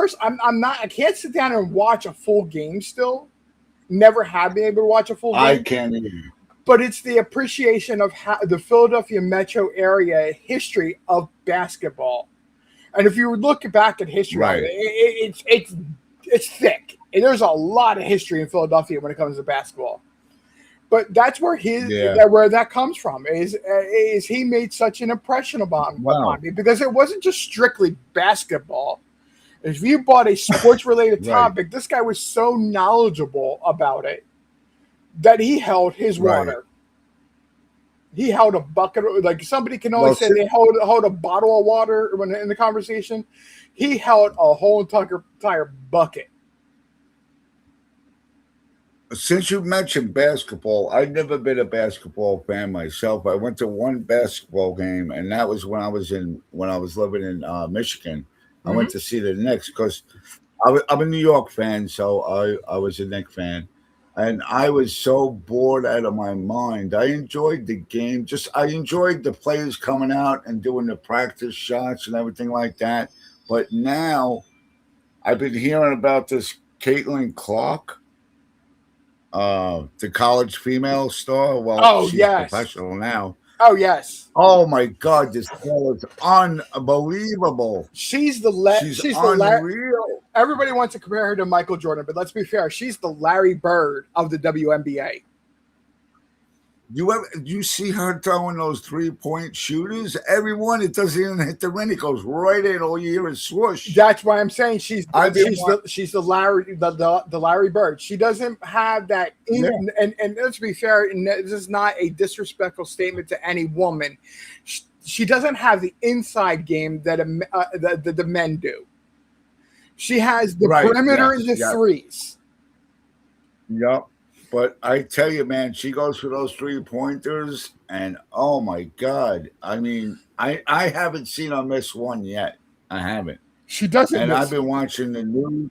not. I can't sit down and watch a full game. Still, never have been able to watch a full I game. can't even. But it's the appreciation of how the Philadelphia metro area history of basketball. And if you look back at history on it, Right. it's thick. And there's a lot of history in Philadelphia when it comes to basketball. But that's where Yeah. where that comes from is he made such an impression upon Wow. me because it wasn't just strictly basketball. If you bought a sports related Right. topic, this guy was so knowledgeable about it that he held his Right. water. He held a bucket like somebody can only Well, say they hold a bottle of water when in the conversation. He held a whole entire bucket. since you mentioned basketball, I've never been a basketball fan myself. I went to one basketball game, and that was when I was living in Michigan. I Mm-hmm. went to see the Knicks because I'm a New York fan, so I was a Knicks fan, and I was so bored out of my mind. I enjoyed the game. Just I enjoyed the players coming out and doing the practice shots and everything like that. But now I've been hearing about this Caitlin Clark, the college female star. Well, Oh she's yes. professional now. Oh yes. Oh my God, this girl is unbelievable. She's She's the unreal. everybody wants to compare her to Michael Jordan, but let's be fair, she's the Larry Bird of the WNBA. You see her throwing those 3-point shooters? Everyone, it doesn't even hit the rim. It goes right in. All you hear is swoosh. That's why I'm saying I've been she's the Larry the Larry Bird. She doesn't have that yeah, and let's be fair, and this is not a disrespectful statement to any woman. She doesn't have the inside game that the men do. She has the right. perimeter and Yes. the Yeah. threes. Yep. But I tell you, man, she goes for those 3 pointers, and oh my God. I mean, I haven't seen her miss one yet. I haven't. She doesn't And I've miss. been watching the news.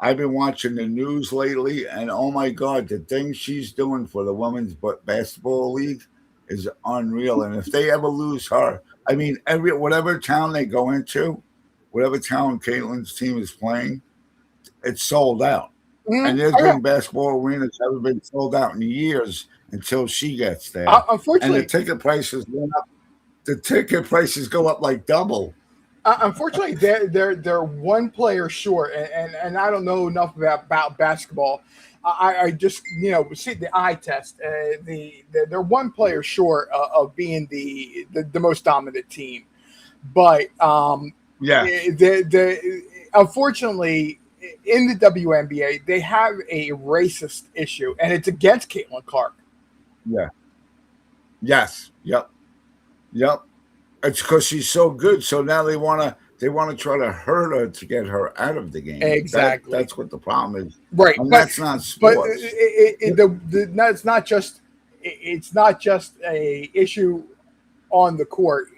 I've been watching the news lately, and oh my God, the things she's doing for the women's basketball league is unreal. And if they ever lose her, I mean, whatever town they go into, whatever town Caitlin's team is playing, it's sold out. And there's Oh yeah. been basketball arenas that haven't been sold out in years until she gets there. And the Unfortunately, ticket prices went up. The ticket prices go up like double. unfortunately, they're one player short, and I don't know enough about basketball. I just see the eye test. They're one player short of being the most dominant team, but Yeah, unfortunately in the WNBA they have a racist issue, and it's against Caitlin Clark. yeah, yes, yep. Yep. It's because she's so good. So now they want to try to hurt her to get her out of the game. Exactly. That's what the problem is, Right, and but that's not but sports. no, it's not just a issue on the court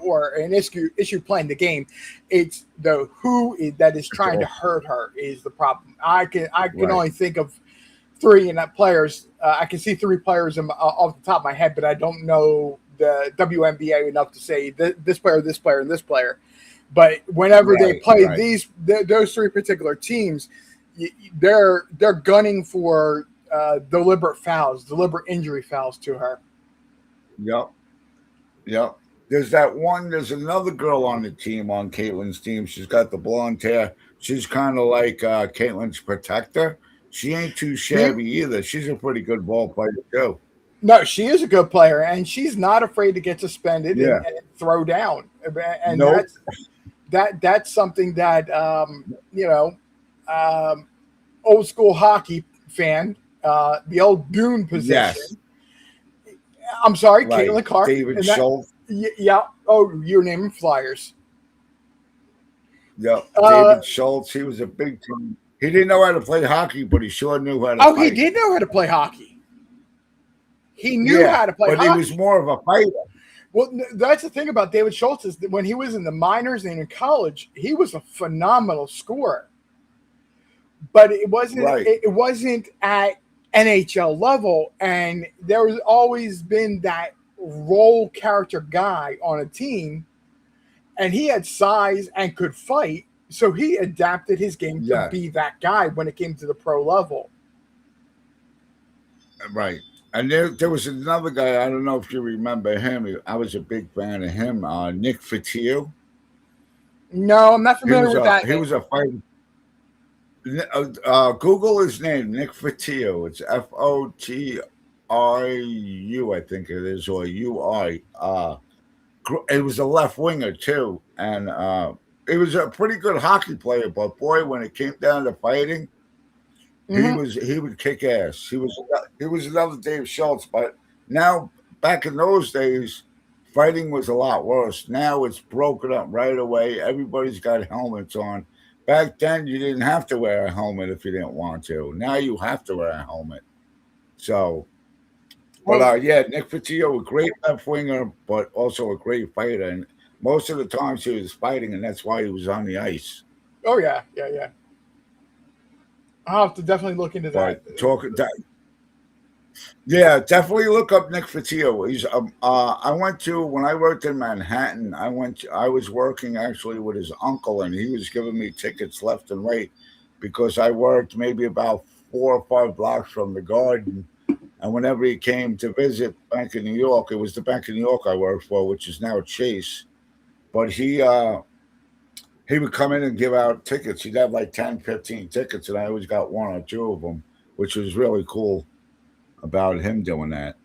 or an issue playing the game. It's the that is It's trying to all hurt her is the problem. I can right. only think of three in that players. I can see three players off the top of my head, but I don't know the WNBA enough to say this player, this player, and this player. But whenever they Right. play Right. those three particular teams, they're gunning for deliberate fouls, deliberate injury fouls to her. Yep. Yep. There's another girl on the team, on Caitlin's team. She's got the blonde hair. She's kind of like Caitlin's protector. She ain't too She shabby either. She's a pretty good ball player too. No, she is a good player, and she's not afraid to get suspended Yeah. and throw down, and Nope. that's something that um, old school hockey fan, the old Dune Yes. position. I'm sorry, Right. Caitlin Clark, David and that Schultz. yeah. Oh, you're naming flyers. Yep. Uh, David Schultz. He was a big time. He didn't know how to play hockey, but he sure knew how to oh, he fight. did know how to play hockey. He knew Yeah, how to play but he was hockey. more of a fighter. Well, that's the thing about David Schultz is that when he was in the minors and in college, he was a phenomenal scorer. But Right. it wasn't at NHL level, and there was always been that role character guy on a team, and he had size and could fight, so he adapted his game to Yes. be that guy when it came to the pro level. Right. And there was another guy. I don't know if you remember him. I was a big fan of him. Nick Fatiu. No, I'm not He familiar was with a that he name. was a fighter. Google his name, Nick Fatiu. It's Fotiu, I think it is, or UI. It was a left winger too, and he was a pretty good hockey player. But boy, when it came down to fighting, Hmm. he would kick ass. He was another Dave Schultz, but now back in those days, fighting was a lot worse. Now it's broken up right away. Everybody's got helmets on. Back then, you didn't have to wear a helmet if you didn't want to. Now you have to wear a helmet. So, but Well, yeah, Nick Fitzio, a great left winger, but also a great fighter. And most of the times he was fighting, and that's why he was on the ice. oh yeah, yeah, yeah. I'll have to definitely look into that. But yeah, definitely look up Nick Fitzio. I went to when I worked in Manhattan. I was working actually with his uncle, and he was giving me tickets left and right because I worked maybe about 4 or 5 blocks from the Garden. And whenever he came to visit Bank of New York, it was the Bank of New York I worked for, which is now Chase. But he would come in and give out tickets. He'd have like 10, 15 tickets, and I always got one or two of them, which was really cool about him doing that.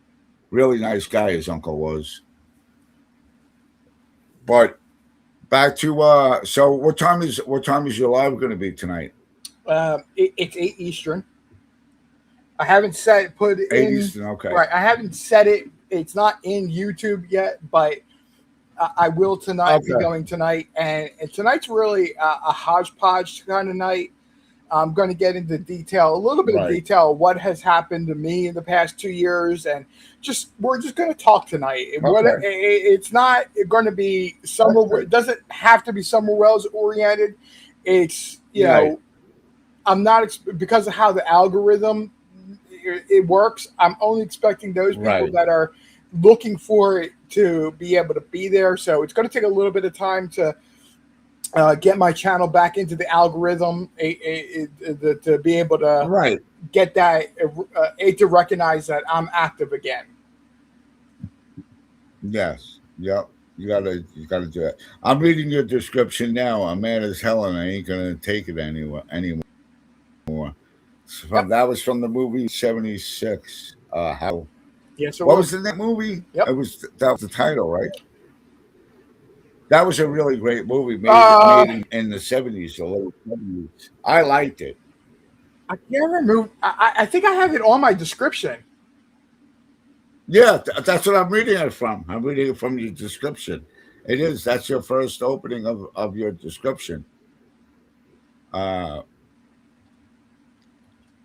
Really nice guy, his uncle was. But back to so what time is your live going to be tonight? It's 8 Eastern. I haven't set put it Eight in Eastern. Okay. right. I haven't set it. It's not in YouTube yet, but I will tonight. Be Okay. going tonight, and tonight's really a hodgepodge kind of night. I'm going to get into detail, a little bit of Right. detail, of what has happened to me in the past 2 years, and we're just going to talk tonight. Okay. It's not going to be That's summer. It good. doesn't have to be Summer Wells oriented. It's Right. I'm not because of how the algorithm it works. I'm only expecting those people Right. that are looking for it to be able to be there. So it's going to take a little bit of time to get my channel back into the algorithm to be able to Right. get that to recognize that I'm active again. Yes. Yep. You gotta do that. I'm reading your description now. I'm mad as hell, and I ain't gonna take it anymore. Yep. That was from the movie '76. How? Yes, it What was. was the name of the movie? Yep. That was the title, right? That was a really great movie Uh, made in the '70s, the late '70s. I liked it. I can't remember. I think I have it on my description. Yeah, that's what I'm reading it from. I'm reading it from your description. It is. That's your first opening of your description. Uh,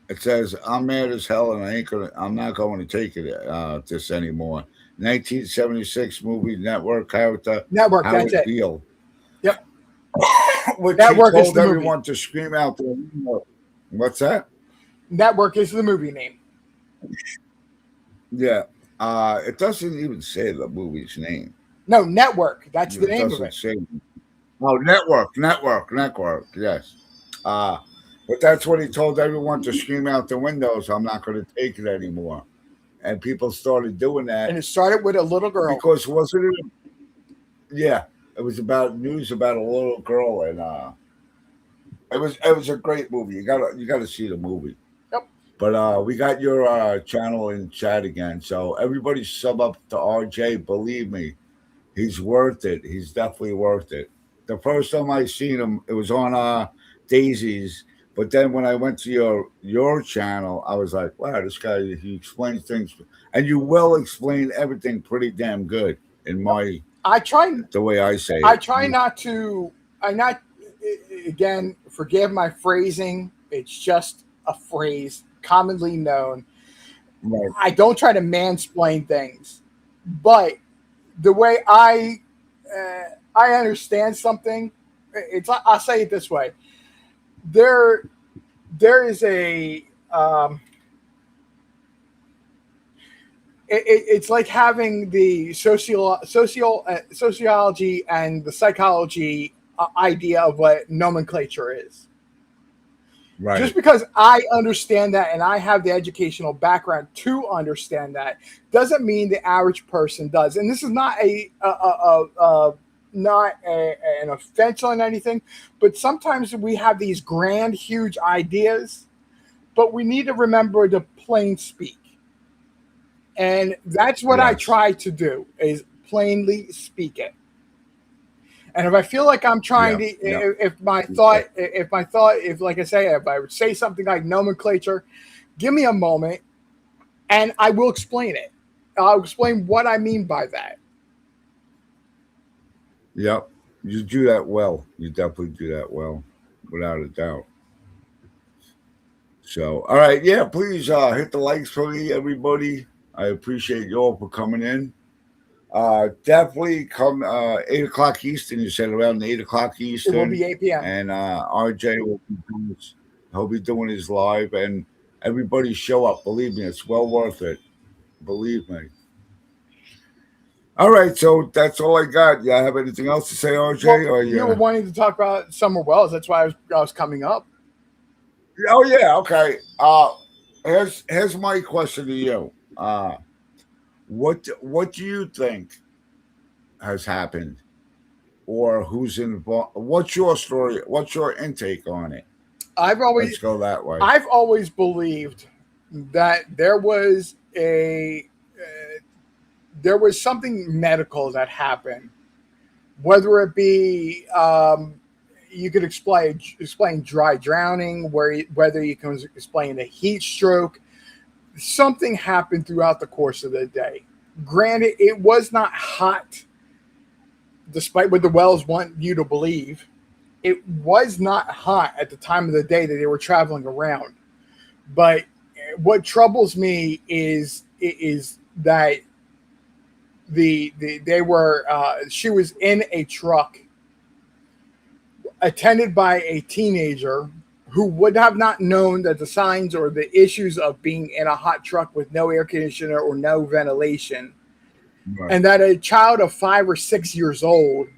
it says, "I'm mad as hell, and I'm not going to take it this anymore." 1976 movie network character Network. That's Howard it. Beale, Yep. which he Network is told the movie. everyone to scream out their window. What's that? Network is the movie name. Yeah. It doesn't even say the movie's name. No, Network. That's the It name of doesn't it. say. Oh, network. Yes. Uh, but that's what he told everyone to scream out the windows. I'm not going to take it anymore. And people started doing And that it started with a little girl. because wasn't it? Yeah, it was about news about a little girl, and it was a great movie. You gotta see the movie. Yep. But we got your channel in chat again, so everybody sub up to RJ. Believe me, he's worth it. He's definitely worth it. The first time I seen him, it was on Daisy's. But then when I went to your channel, I was like, wow, this guy he explains things, and you will explain everything pretty damn good in Yep. my I try. the way I say I it. try not to. I not. Again, forgive my phrasing. It's just a phrase commonly known. Right. I don't try to mansplain things, but the way I understand something, it's I'll say it this way. There there is a it's like having the sociology and the psychology idea of what nomenclature is. Just Right. because I understand that and I have the educational background to understand that doesn't mean the average person does. And this is not an offense on anything, but sometimes we have these grand, huge ideas, but we need to remember to plain speak. And that's what I Yes. try to do is plainly speak it. And if I feel like I'm trying Yeah. to, Yeah. if like I say, if I would say something like nomenclature, give me a moment, and I will explain it. I'll explain what I mean by that. Yep. You do that well. You definitely do that well, without a doubt. So, all right, yeah, please hit the likes for me, everybody. I appreciate you all for coming in. Definitely come 8 o'clock Eastern. You said around 8 o'clock It will Eastern, be 8 p.m. and RJ will be doing he'll be doing his live, and everybody show up. Believe me, it's well worth it. Believe me. All right, so that's all I got. You have anything else to say, RJ? Well, Or you were yeah? wanting to talk about Summer Wells. That's why I was coming up. Oh yeah, okay. Here's my question to you. What do you think has happened, or who's involved? What's your story? What's your intake on it? I've always Let's go that way. I've always believed that there was something medical that happened, whether it be you could explain dry drowning, whether you can explain a heat stroke. Something happened throughout the course of the day. Granted, it was not hot, despite what the wells want you to believe. It was not hot at the time of the day that they were traveling around. But what troubles me is that they were she was in a truck attended by a teenager who would have not known that the signs or the issues of being in a hot truck with no air conditioner or no ventilation, Right. and that a child of 5 or 6 years old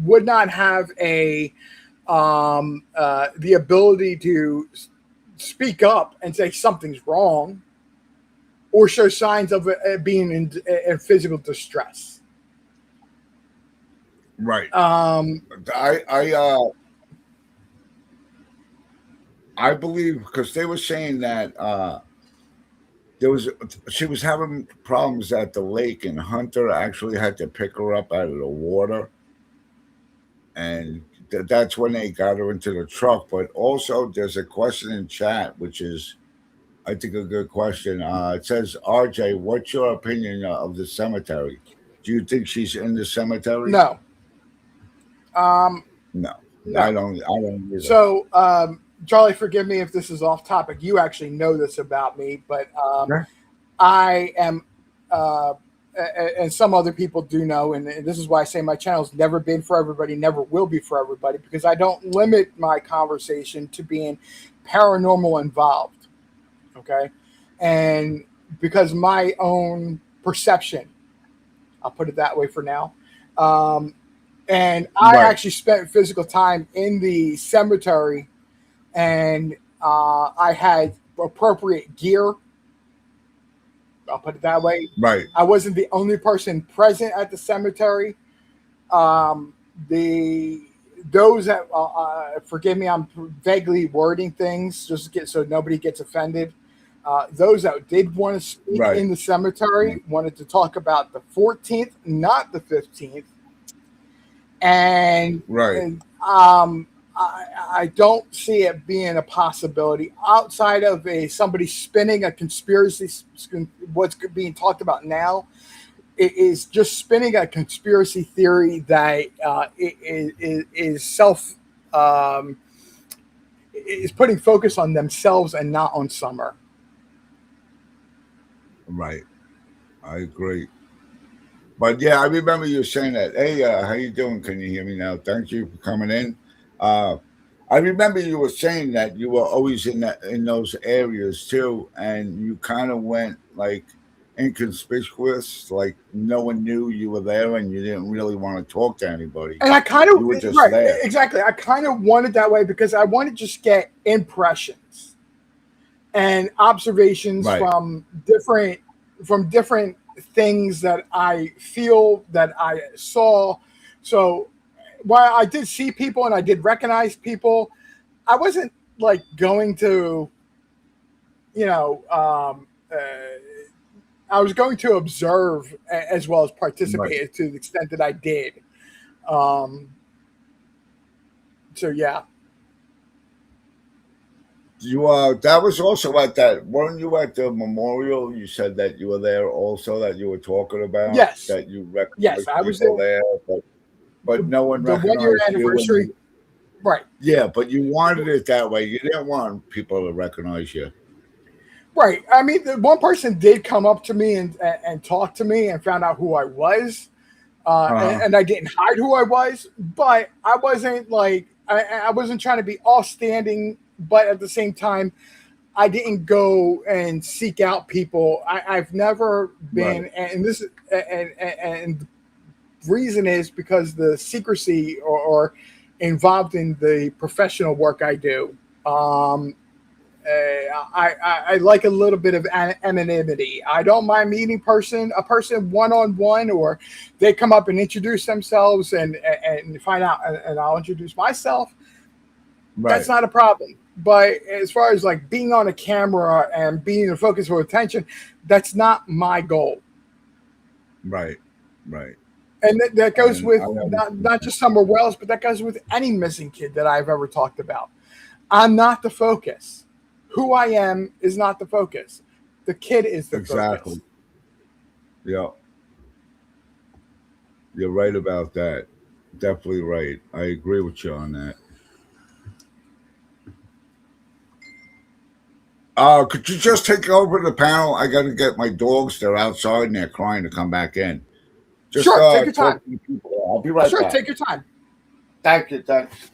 would not have the ability to speak up and say something's wrong or show signs of being in physical distress. Right. Um, I I uh I believe because they were saying that there was she was having problems at the lake, and Hunter actually had to pick her up out of the water, and that's when they got her into the truck. But also, there's a question in chat, which is I think a good question. It says, RJ, what's your opinion of the cemetery? Do you think she's in the cemetery? No. Um, No, I no. don't. I don't either. So, Charlie, forgive me if this is off topic. You actually know this about me, but Yeah. I am, uh, and some other people do know, and this is why I say my channel's never been for everybody, never will be for everybody, because I don't limit my conversation to being paranormal involved. Okay. And because my own perception, I'll put it that way for now. Um, and I Right, actually spent physical time in the cemetery, and I had appropriate gear. I'll put it that way. right, I wasn't the only person present at the cemetery. Um, the those that forgive me, I'm vaguely wording things just to get so nobody gets offended. Those that did want to speak right, in the cemetery wanted to talk about the 14th, not the 15th, and, right, and I don't see it being a possibility outside of a somebody spinning a conspiracy. What's being talked about now is just spinning a conspiracy theory that is self um, is putting focus on themselves and not on Summer. right. I agree. But yeah, I remember you saying that. Hey, how you doing? Can you hear me now? Thank you for coming in. Uh, I remember you were saying that you were always in those areas too, and you kind of went like inconspicuous, like no one knew you were there, and you didn't really want to talk to anybody. And I kind of You were just right, there. exactly. I kind of wanted that way because I want to just get impressions and observations Right, from different things that I feel that I saw. So while I did see people and I did recognize people, I wasn't like going to, you know, I was going to observe as well as right. participate to the extent that I did. Um, so yeah, You that was also at that, weren't you at the memorial? You said that you were there also, that you were talking about yes, that you yes, recognized I was people there. there, but no one The 1 year recognized you. anniversary, And right, yeah, but you wanted it that way. You didn't want people to recognize you. right. I mean, the one person did come up to me and talk to me and found out who I was, Uh-huh. and I didn't hide who I was, but I wasn't like I wasn't trying to be all standing, but at the same time, I didn't go and seek out people. I've never Right, been, and this is, and the reason is because the secrecy or involved in the professional work I do. Um, I like a little bit of anonymity. I don't mind meeting a person one on one, or they come up and introduce themselves and find out, and I'll introduce myself. That's right, not a problem. But as far as like being on a camera and being the focus of attention, that's not my goal. right, right. And that goes And I with understand. not just Summer Wells, but that goes with any missing kid that I've ever talked about. I'm not the focus. Who I am is not the focus. The kid is the Exactly. focus. Yeah, you're right about that. Definitely right. I agree with you on that. Could you just take over the panel? I got to get my dogs. They're outside and they're crying to come back in. Just Sure, take your time. talk to the people. I'll be right Sure, back. take your time. Thank you. Thanks.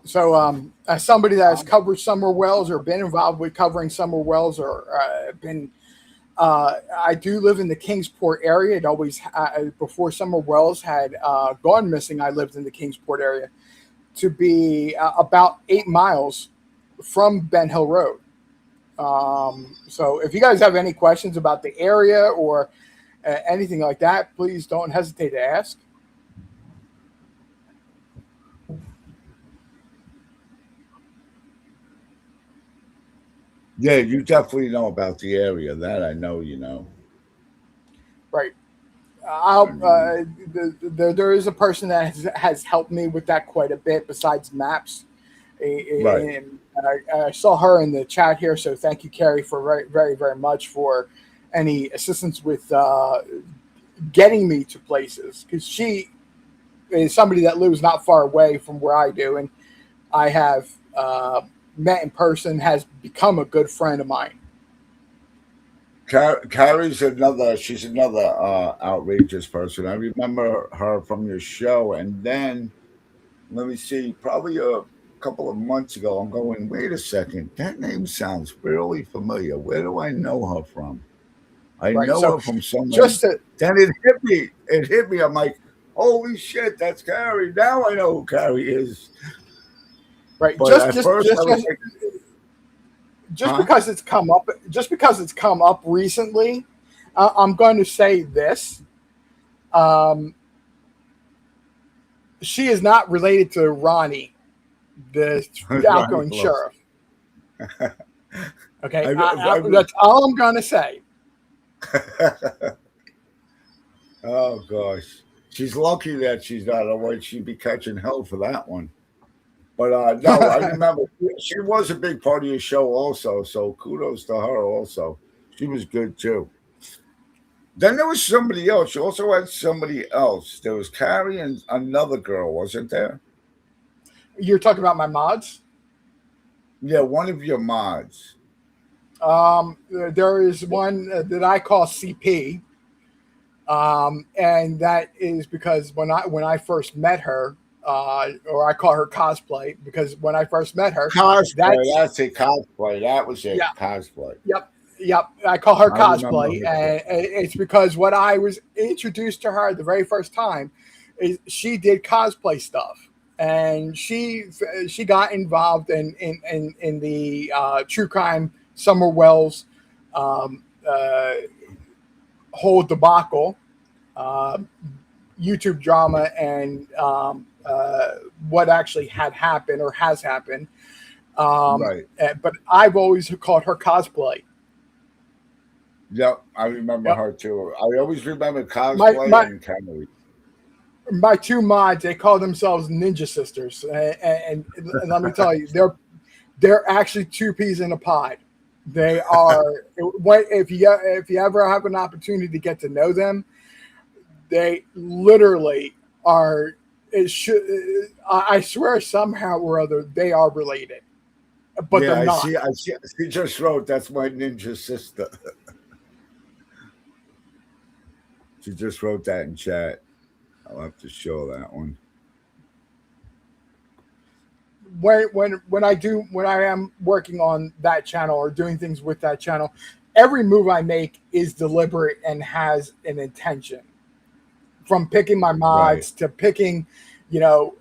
So, as somebody that has covered Summer Wells or been involved with covering Summer Wells or been I do live in the Kingsport area. It always before Summer Wells had gone missing. I lived in the Kingsport area to be about 8 miles from Ben Hill Road. So if you guys have any questions about the area or anything like that, please don't hesitate to ask. Yeah, you definitely know about the area. That I know you know. Right. I mean, There is a person that has helped me with that quite a bit besides maps. Right. And I saw her in the chat here, so thank you, Carrie, for very, very, very much for any assistance with getting me to places, because she is somebody that lives not far away from where I do, and I have met in person, has become a good friend of mine. Carrie's another. She's another outrageous person. I remember her from your show, and then let me see, probably a couple of months ago, I'm going. Wait a second, that name sounds really familiar. Where do I know her from? I Right. know So her from somewhere. just to Then it hit me. It hit me. I'm like, holy shit, that's Carrie. Now I know who Carrie is. right, But at first, I was like, just huh? because it's come up, just because it's come up recently, I'm going to say this. Um, she is not related to Ronnie, the Ronnie outgoing Close. sheriff. Okay, I that's all I'm going to say. oh gosh, she's lucky that she's not. Otherwise, she'd be catching hell for that one. But no, I remember she was a big part of your show also. So kudos to her also. She was good too. Then there was somebody else. You also had somebody else. There was Carrie and another girl, wasn't there? You're talking about my mods. Yeah, one of your mods. There is one that I call CP, and that is because when I first met her, or I call her cosplay, because when I first met her, Cosplay. that's That's it. Cosplay. That was it. yeah, Cosplay. yep, yep. I call her I remember cosplay, her too. and it's because when I was introduced to her the very first time, is she did cosplay stuff, and she got involved in the true crime Summer Wells um, uh, whole debacle, uh, YouTube drama, and what actually had happened or has happened. Right. But I've always called her cosplay. Yep. I remember Yep. her too. I always remember My cosplay my and Carrie. my two mods, they call themselves Ninja Sisters, and let me tell you, they're actually two peas in a pod. They are. If you ever have an opportunity to get to know them, they literally are. It should. I swear, somehow or other, they are related, but they're Yeah, I not. see. I see. She just wrote, "That's my ninja sister." She just wrote that in chat. I'll have to show that one. When I am working on that channel or doing things with that channel, every move I make is deliberate and has an intention. From picking my Right. mods to picking, you know,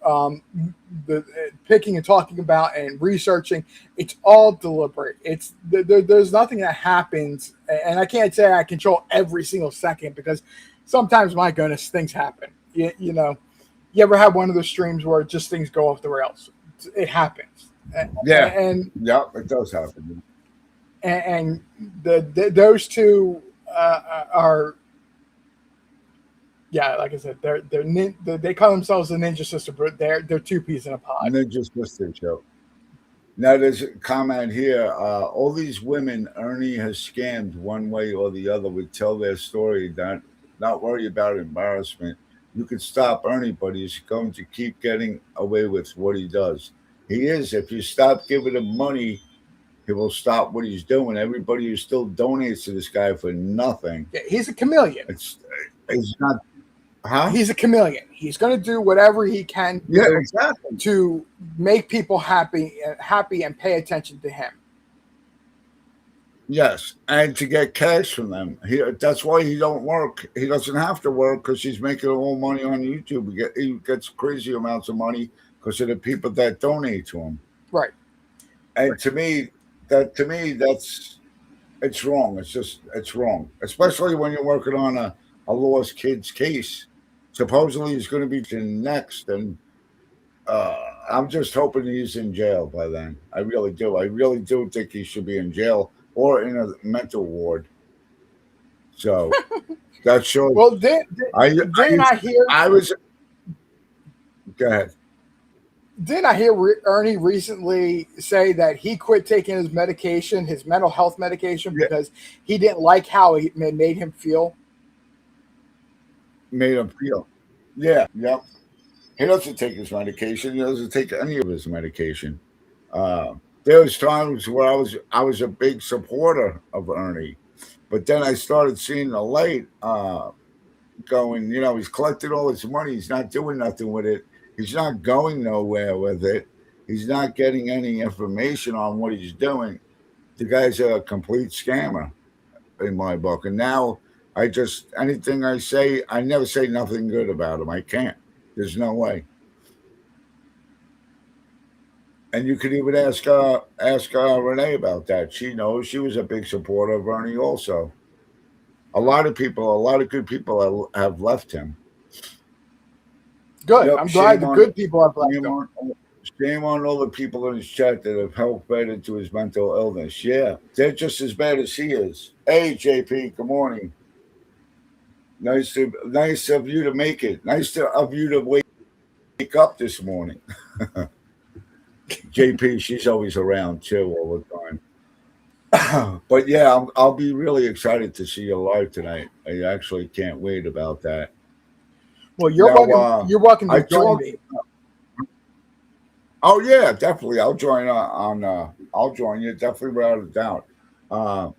the picking and talking about and researching, it's all deliberate. There's nothing that happens, and I can't say I control every single second, because sometimes, my goodness, things happen. You know, you ever have one of those streams where just things go off the rails? It happens, Yeah. and Yep. It does happen. and those two are, yeah, like I said, they call themselves the Ninja Sister, but they're two peas in a pod. Ninja sister show. Now there's a comment here. All these women Ernie has scammed one way or the other would tell their story, not worry about embarrassment. You could stop Ernie, but he's going to keep getting away with what he does. He is. If you stop giving him money, he will stop what he's doing. Everybody who still donates to this guy for nothing, Yeah, he's a chameleon. it's it's not, huh? He's a chameleon. He's going to do whatever he can Yeah, do exactly. to make people happy and pay attention to him. Yes, and to get cash from them. That's why he don't work. He doesn't have to work because he's making all money on YouTube. He gets crazy amounts of money because of the people that donate to him. Right. And to me, that's it's wrong. It's wrong, especially when you're working on a lost kid's case. Supposedly he's going to be next, and I'm just hoping he's in jail by then. I really do. I really do think he should be in jail or in a mental ward. So that shows. Well, I didn't I hear? I was. Go ahead. Didn't I hear Ernie recently say that he quit taking his medication, his mental health medication, Yeah, because he didn't like how it made him feel? made him feel. Yeah, yep. He doesn't take his medication. He doesn't take any of his medication. There was times where I was a big supporter of Ernie, but then I started seeing the light going. He's collected all his money. He's not doing nothing with it. He's not going nowhere with it. He's not getting any information on what he's doing. The guy's a complete scammer in my book. And now I just anything I say, I never say nothing good about him. I can't. There's no way. And you could even ask Renee about that. She knows she was a big supporter of Ernie. Also, a lot of good people have left him. Good. Yep. I'm glad the good people have left Shame him. on shame on all the people in his chat that have helped fed into his mental illness. Yeah, they're just as bad as he is. Hey, JP. Good morning. Nice of you to make it. Of you to wake up this morning. JP, she's always around too all the time. But yeah, I'll be really excited to see you live tonight. I actually can't wait about that. Well, Now, you're welcome I to join talked. me. Oh yeah, definitely. I'll join on. I'll join you definitely without a doubt. Uh,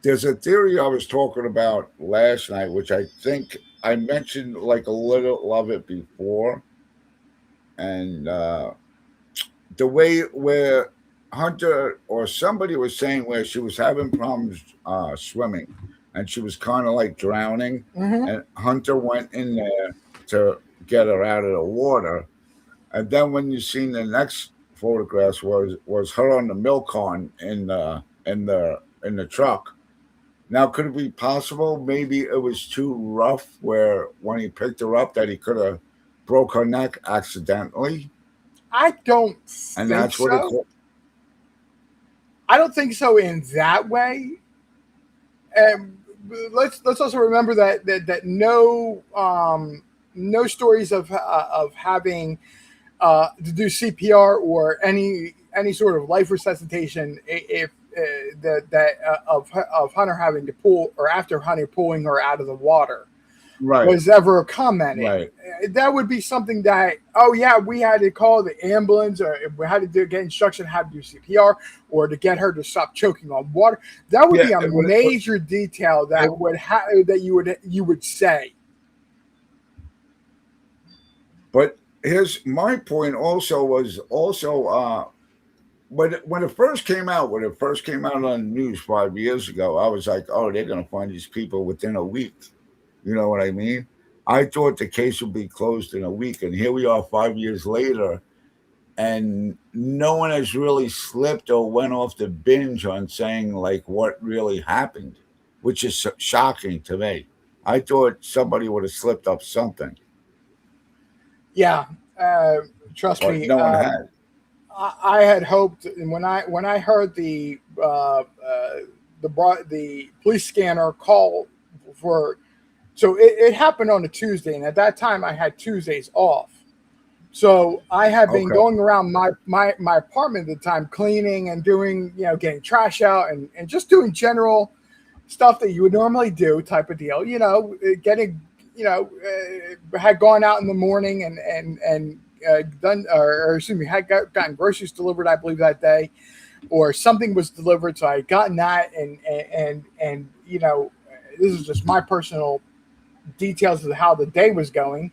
there's a theory I was talking about last night, which I think I mentioned like a little of it before, and the way where Hunter or somebody was saying where she was having problems swimming, and she was kind of like drowning, Hmm. and Hunter went in there to get her out of the water. And then when you seen the next photographs was her on the milk carton in the truck. Now, could it be possible? Maybe it was too rough. Where when he picked her up, that he could have broke her neck accidentally, I don't and think that's what it. so. I don't think so in that way. And let's also remember that no stories of having to do CPR or any sort of life resuscitation if of Hunter having to pull or after Hunter pulling her out of the water Right, was ever commented. right. That would be something that, oh yeah, we had to call the ambulance or we had to get instruction how to do CPR or to get her to stop choking on water. That would Yeah, be a it would. major detail It, that you would say. but here's my point. Also, was also when it first came out, on the news 5 years ago, I was like, oh, they're gonna find these people within a week. You know what I mean? I thought the case would be closed in a week, and here we are 5 years later, and no one has really slipped or went off the binge on saying like what really happened, which is shocking to me. I thought somebody would have slipped up something, Yeah, uh, trust but me. no one has. I had hoped, and when I heard the police scanner call for, so it happened on a Tuesday, and at that time I had Tuesdays off. So I had been Okay, going around my apartment at the time, cleaning and doing, getting trash out and just doing general stuff that you would normally do, type of deal. Getting, had gone out in the morning and done, or excuse me, gotten groceries delivered, I believe that day, or something was delivered, so I had gotten that, and this is just my personal details of how the day was going.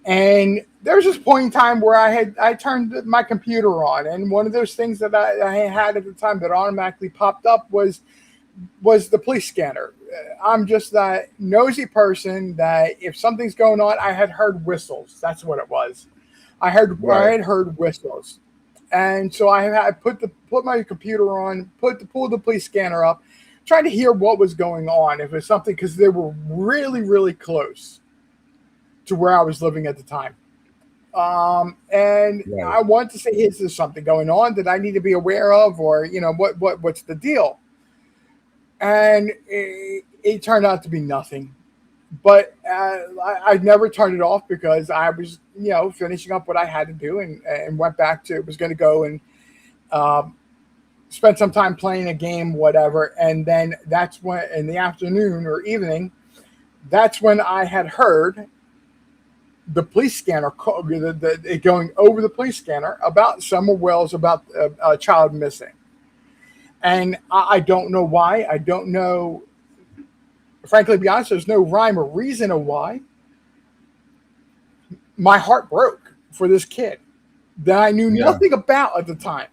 And there was this point in time where I turned my computer on, and one of those things that I had at the time that automatically popped up was the police scanner. I'm just that nosy person that if something's going on, I had heard whistles. That's what it was. I right. had heard whistles, and so I had put my computer on, pulled the police scanner up, trying to hear what was going on. If it's something, because they were really close to where I was living at the time. And Right. I want to say, is there something going on that I need to be aware of, or what's the deal? And it turned out to be nothing. but I never turned it off because I was, finishing up what I had to do, and went back to, was going to go and um, spend some time playing a game, whatever. And then that's when, in the afternoon or evening, that's when I had heard the police scanner going over the police scanner about Summer Wells, about a child missing. And I don't know why. I don't know. Frankly, to be honest, there's no rhyme or reason of why. My heart broke for this kid that I knew Yeah. nothing about at the time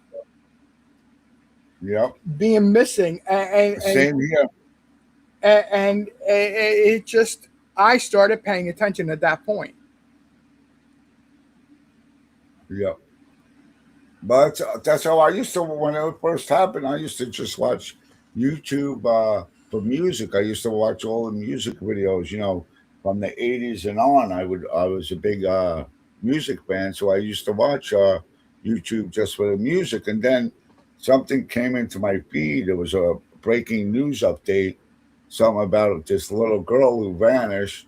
Yep. being missing, and Same here. it just, I started paying attention at that point. Yep. But that's how I used to, when it first happened, I used to just watch YouTube for music. I used to watch all the music videos, from the 80s and on. I was a big music fan, so I used to watch YouTube just for the music. And then something came into my feed. It was a breaking news update, something about this little girl who vanished.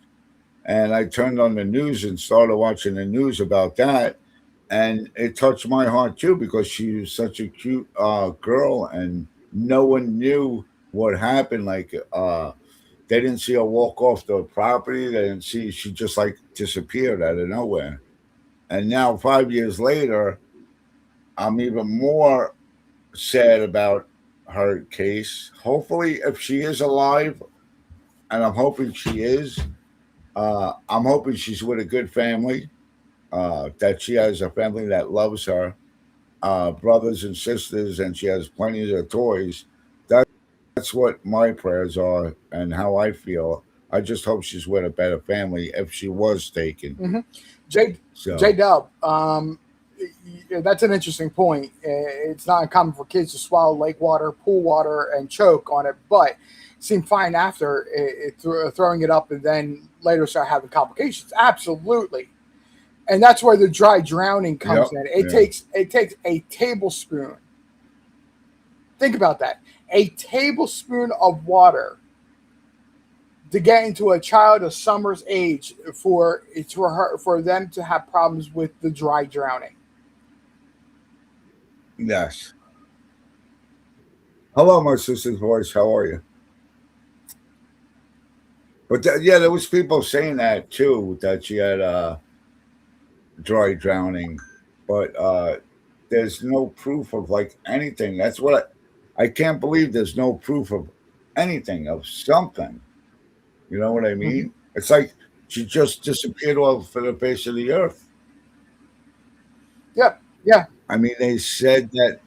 And I turned on the news and started watching the news about that, and it touched my heart too because she was such a cute girl, and no one knew what happened. Like they didn't see her walk off the property. They didn't see, she just like disappeared out of nowhere. And now 5 years later, I'm even more sad about her case. Hopefully, if she is alive, and I'm hoping she is, I'm hoping she's with a good family. That she has a family that loves her, brothers and sisters, and she has plenty of toys. That's what my prayers are and how I feel. I just hope she's with a better family if she was taken. Mm-hmm. J J So, Dub, that's an interesting point. It's not uncommon for kids to swallow lake water, pool water, and choke on it, but seem fine after throwing it up, and then later start having complications. Absolutely, and that's where the dry drowning comes yep, in. yeah, It takes a tablespoon. Think about that. A tablespoon of water to get into a child of Summer's age for them to have problems with the dry drowning. yes. Hello, my sister's voice. How are you? But yeah, there was people saying that too, that she had dry drowning, but there's no proof of like anything. That's what I can't believe. There's no proof of anything of something. You know what I Mm-hmm. mean? It's like she just disappeared off the face of the earth. Yep. Yeah. I mean, they said that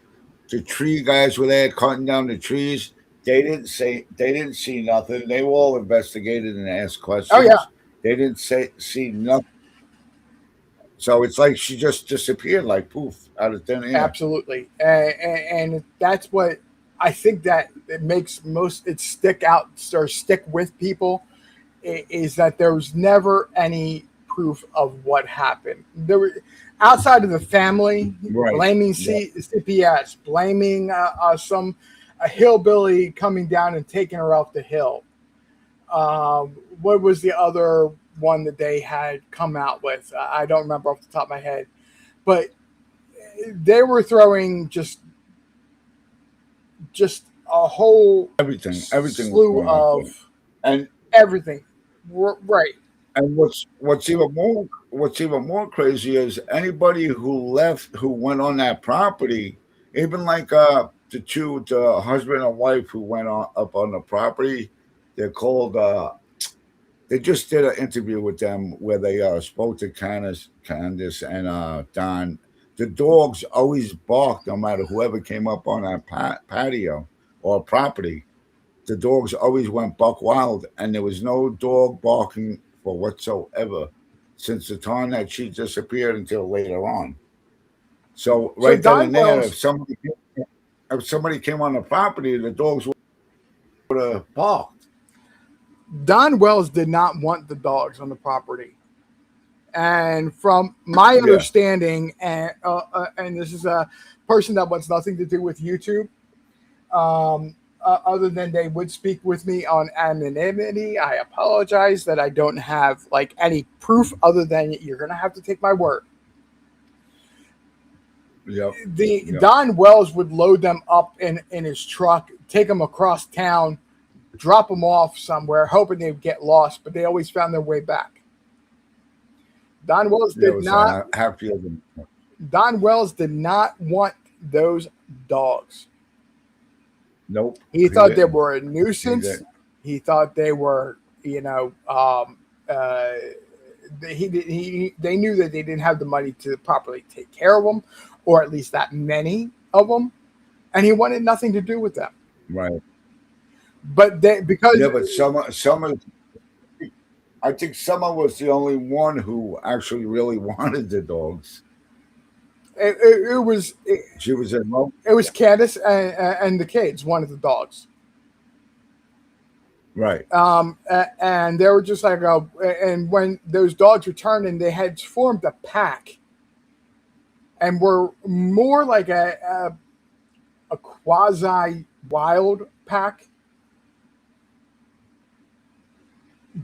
the tree guys were there cutting down the trees. They didn't see nothing. They were all investigated and asked Oh yeah. questions. They didn't say see nothing. So it's like she just disappeared, like poof, out of thin air. Absolutely. And that's what I think that it makes most it stick out or stick with people, is that there was never any proof of what happened. There were, outside of the family Right. blaming Yeah. CPS, blaming some a hillbilly coming down and taking her off the hill. What was the other one that they had come out with? I don't remember off the top of my head, but they were throwing just a whole Everything was slew thrown out there. of And everything. Right. what's even more crazy is anybody who went on that property, even like the husband and wife who went on up on the property. They're called. They just did an interview with them where they spoke to Candace and Don. The dogs always barked no matter whoever came up on that patio or property. The dogs always went buck wild, and there was no dog barking for whatsoever since the time that she disappeared until later on. So So right then Don and there, Wells, if somebody came on the property, the dogs would have barked. Don Wells did not want the dogs on the property. And from my Yeah, understanding, and this is a person that wants nothing to do with YouTube. other than they would speak with me on anonymity. I apologize that I don't have like any proof other than you're gonna have to take my word. Yep. The Yep. Don Wells would load them up in his truck, take them across town, drop them off somewhere, hoping they'd get lost, but they always found their way back. Don Wells Yeah, it did was not. a happy of them. Don Wells did not want those dogs. Nope. He thought they didn't. were a He nuisance. didn't. He thought they were, they knew that they didn't have the money to properly take care of them, or at least that many of them, and he wanted nothing to do with them. Right. But because Yeah, but Summer, I think Summer was the only one who actually really wanted the dogs. it was She was in love. it was Candace and the kids wanted the dogs. Right. And they were just like, oh, and when those dogs returned, and they had formed a pack, and were more like a quasi wild pack,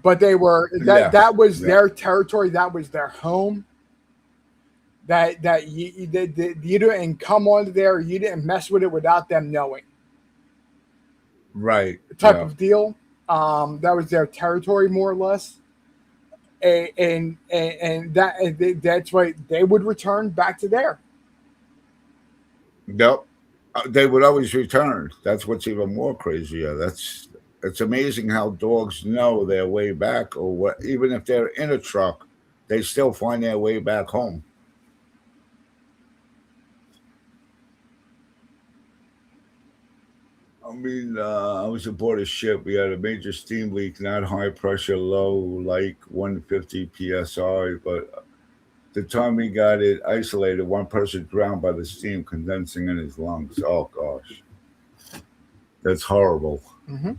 but they were that was their territory, that was their home. That you didn't come onto there, you didn't mess with it without them knowing. Right. Type of deal. That was their territory, more or less, and that's why they would return back to there. Yep. They would always return. That's what's even more crazier. It's amazing how dogs know their way back, or what. Even if they're in a truck, they still find their way back home. I mean, I was aboard a ship. We had a major steam leak, not high pressure, low, like 150 psi. But the time we got it isolated, one person drowned by the steam condensing in his lungs. Oh gosh, that's horrible. Mm-hmm.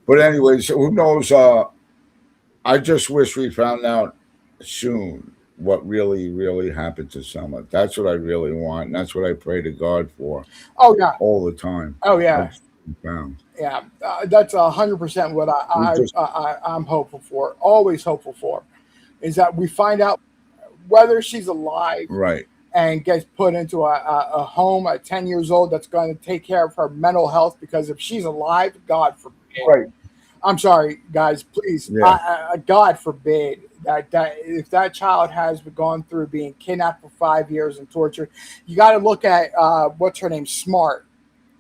But anyways, who knows? I just wish we found out soon what really, really happened to Summer. That's what I really want. And that's what I pray to God for Oh yeah. all the time. Oh I yeah. just found. Yeah. That's 100% what We just I'm hopeful for. Always hopeful for, is that we find out whether she's alive right, and gets put into a home at 10 years old that's going to take care of her mental health. Because if she's alive, God forbid. right, I'm sorry, guys, please. yeah, God forbid that if that child has gone through being kidnapped for 5 years and tortured, you got to look at what's her name, Smart,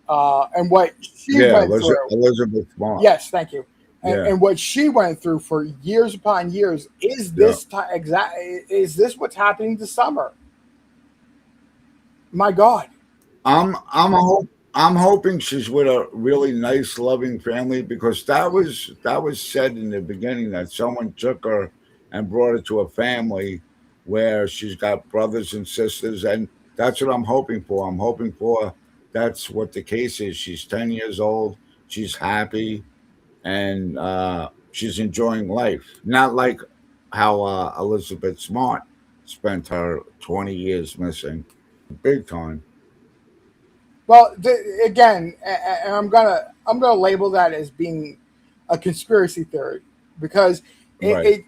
and what she yeah. went through. Elizabeth Smart. Yes, thank you. Yeah, And what she went through for years upon years. Is yeah. this Is this what's happening to Summer? My God. I'm hoping she's with a really nice, loving family, because that was said in the beginning that someone took her and brought her to a family where she's got brothers and sisters, and that's what I'm hoping for. I'm hoping for that's what the case is. She's 10 years old. She's happy, and she's enjoying life. Not like how Elizabeth Smart spent her 20 years missing, big time. Well, again, and I'm gonna label that as being a conspiracy theory, because it, Right, it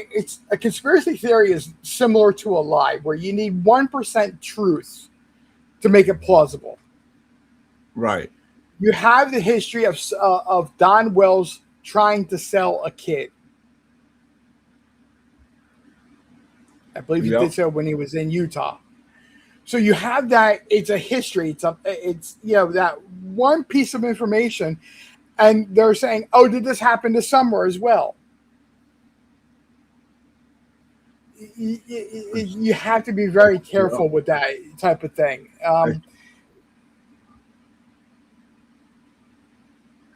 it's a conspiracy theory is similar to a lie, where you need 1% truth to make it plausible. right. You have the history of Don Wells trying to sell a kid. I believe he did Yep. so when he was in Utah. So you have that. It's a history. It's that one piece of information, and they're saying, "Oh, did this happen to Summer as well?" You have to be very Yeah. careful with that type of thing.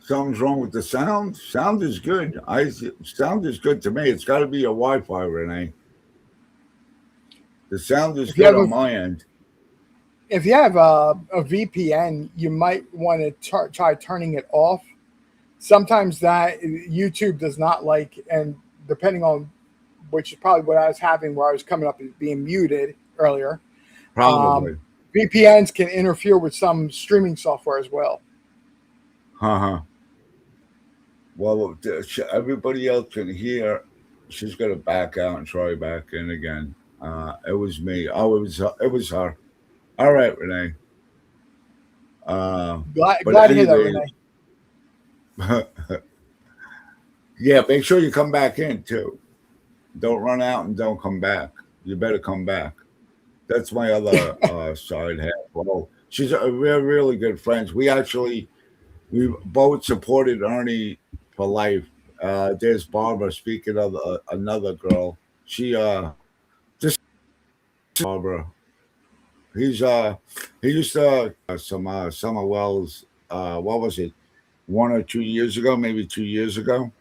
Something's wrong with the sound. Sound is good. Sound is good to me. It's got to be a Wi-Fi, Renee. The sound is If you good have on my end. a VPN, you might want to try turning it off. Sometimes that YouTube does not like, and depending on, which is probably what I was having, where I was coming up as being muted earlier. Probably. VPNs can interfere with some streaming software as well. Uh-huh. Well, everybody else can hear. She's gonna back out and try back in again. It was me. Oh, it was her. All right, Renee. Uh, but Glad to hear that, anyway, Renee. yeah. Make sure you come back in too. Don't run out and don't come back. You better come back. That's my other side half. Well, we're really good friends. We both supported Ernie for life. There's Barbara. Speaking of another girl, she this Barbara. He's he used to some Summer Wells. What was it? 1 or 2 years ago, maybe 2 years ago.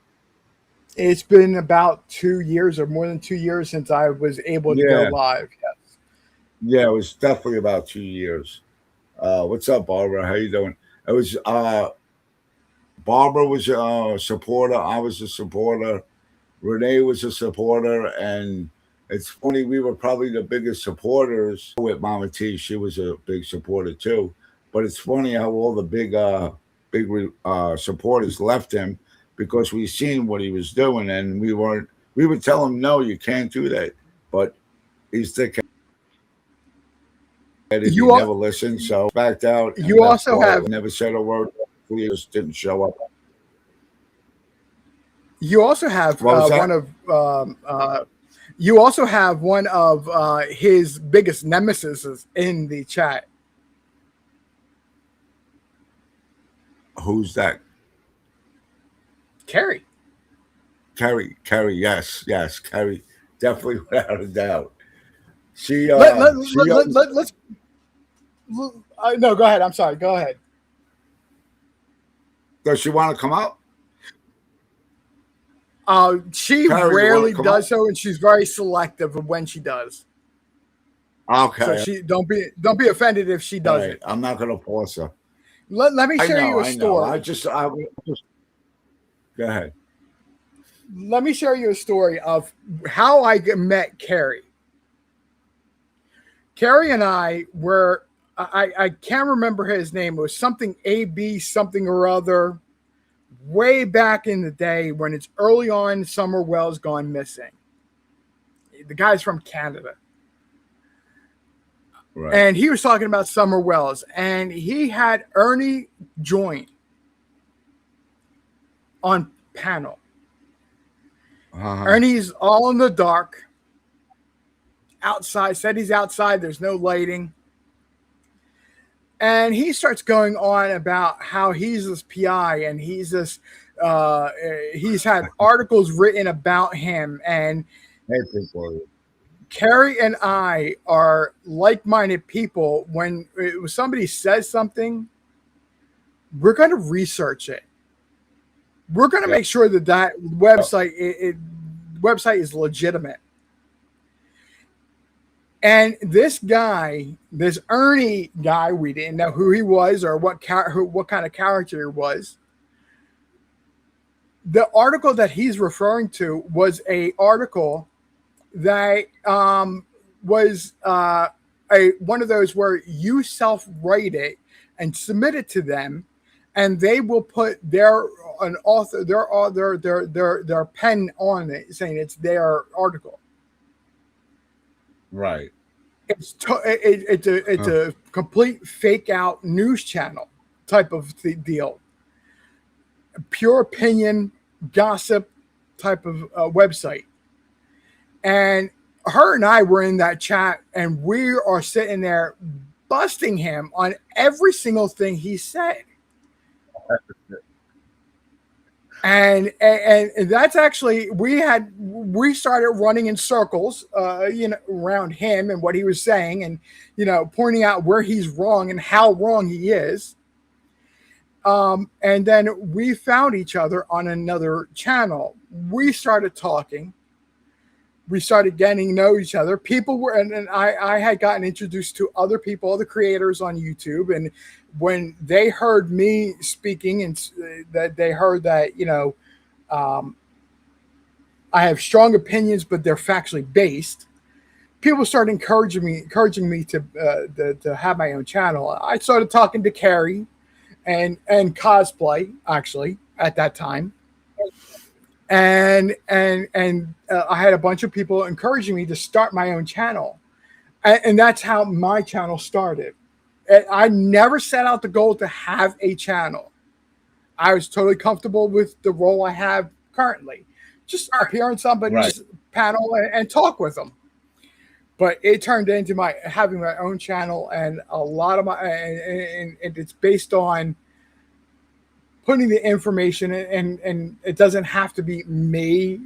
It's been about 2 years or more than 2 years since I was able to go Yeah, live. Yes. yeah. It was definitely about 2 years. What's up, Barbara? How you doing? It was Barbara was a supporter. I was a supporter. Renee was a supporter, and it's funny we were probably the biggest supporters with Mama T. She was a big supporter too. But it's funny how all the big supporters left him because we seen what he was doing, and we weren't. We would tell him, "No, you can't do that," but he's thick headed. He You never al- listened, so backed out and you left also quiet. have Never said a word. He just didn't show up. you also have What was one that? of you also have one of his biggest nemesis in the chat, Who's that? Carrie. Carrie, yes, yes, Carrie, definitely without a doubt. Let, let, let, She let, always, let, let's no, go ahead. I'm sorry. Go ahead. does she want to come up? She Carrie, you want rarely to come up? does so, and she's very selective of when she does. So Okay, she don't be offended if she all right. doesn't. I'm not gonna force her. Let me share you a I know. story. I just go ahead. Let me share you a story of how I met Carrie. Carrie and I were, I can't remember his name. It was something AB, something or other, way back in the day when it's early on, Summer Wells gone missing. The guy's from Canada. Right. And he was talking about Summer Wells, and he had Ernie join on panel. Uh-huh. Ernie's all in the dark, outside, said he's outside, there's no lighting. And he starts going on about how he's this PI and he's had articles written about him. And Hey, people. Carrie and I are like-minded people. When somebody says something, we're going to research it. We're going to Yeah. make sure that website is legitimate. And this guy, this Ernie guy, we didn't know who he was or what kind of character he was. The article that he's referring to was a article that was a one of those where you self-write it and submit it to them, and they will put their pen on it, saying it's their article. Right. It's Uh, a complete fake out news channel type of deal, pure opinion, gossip type of website. And her and I were in that chat, and we are sitting there busting him on every single thing he said. And that's actually we started running in circles, around him and what he was saying, and pointing out where he's wrong and how wrong he is. And then we found each other on another channel. We started talking. We started getting to know each other. People were, and I had gotten introduced to other people, other creators on YouTube. And when they heard me speaking, and that they heard that, I have strong opinions, but they're factually based, people started encouraging me to have my own channel. I started talking to Carrie, and cosplay actually at that time. And I had a bunch of people encouraging me to start my own channel, and that's how my channel started. And I never set out the goal to have a channel. I was totally comfortable with the role I have currently, just appear on Right. somebody's panel and talk with them. But it turned into my having my own channel, and a lot of my and it's based on putting the information in, and it doesn't have to be me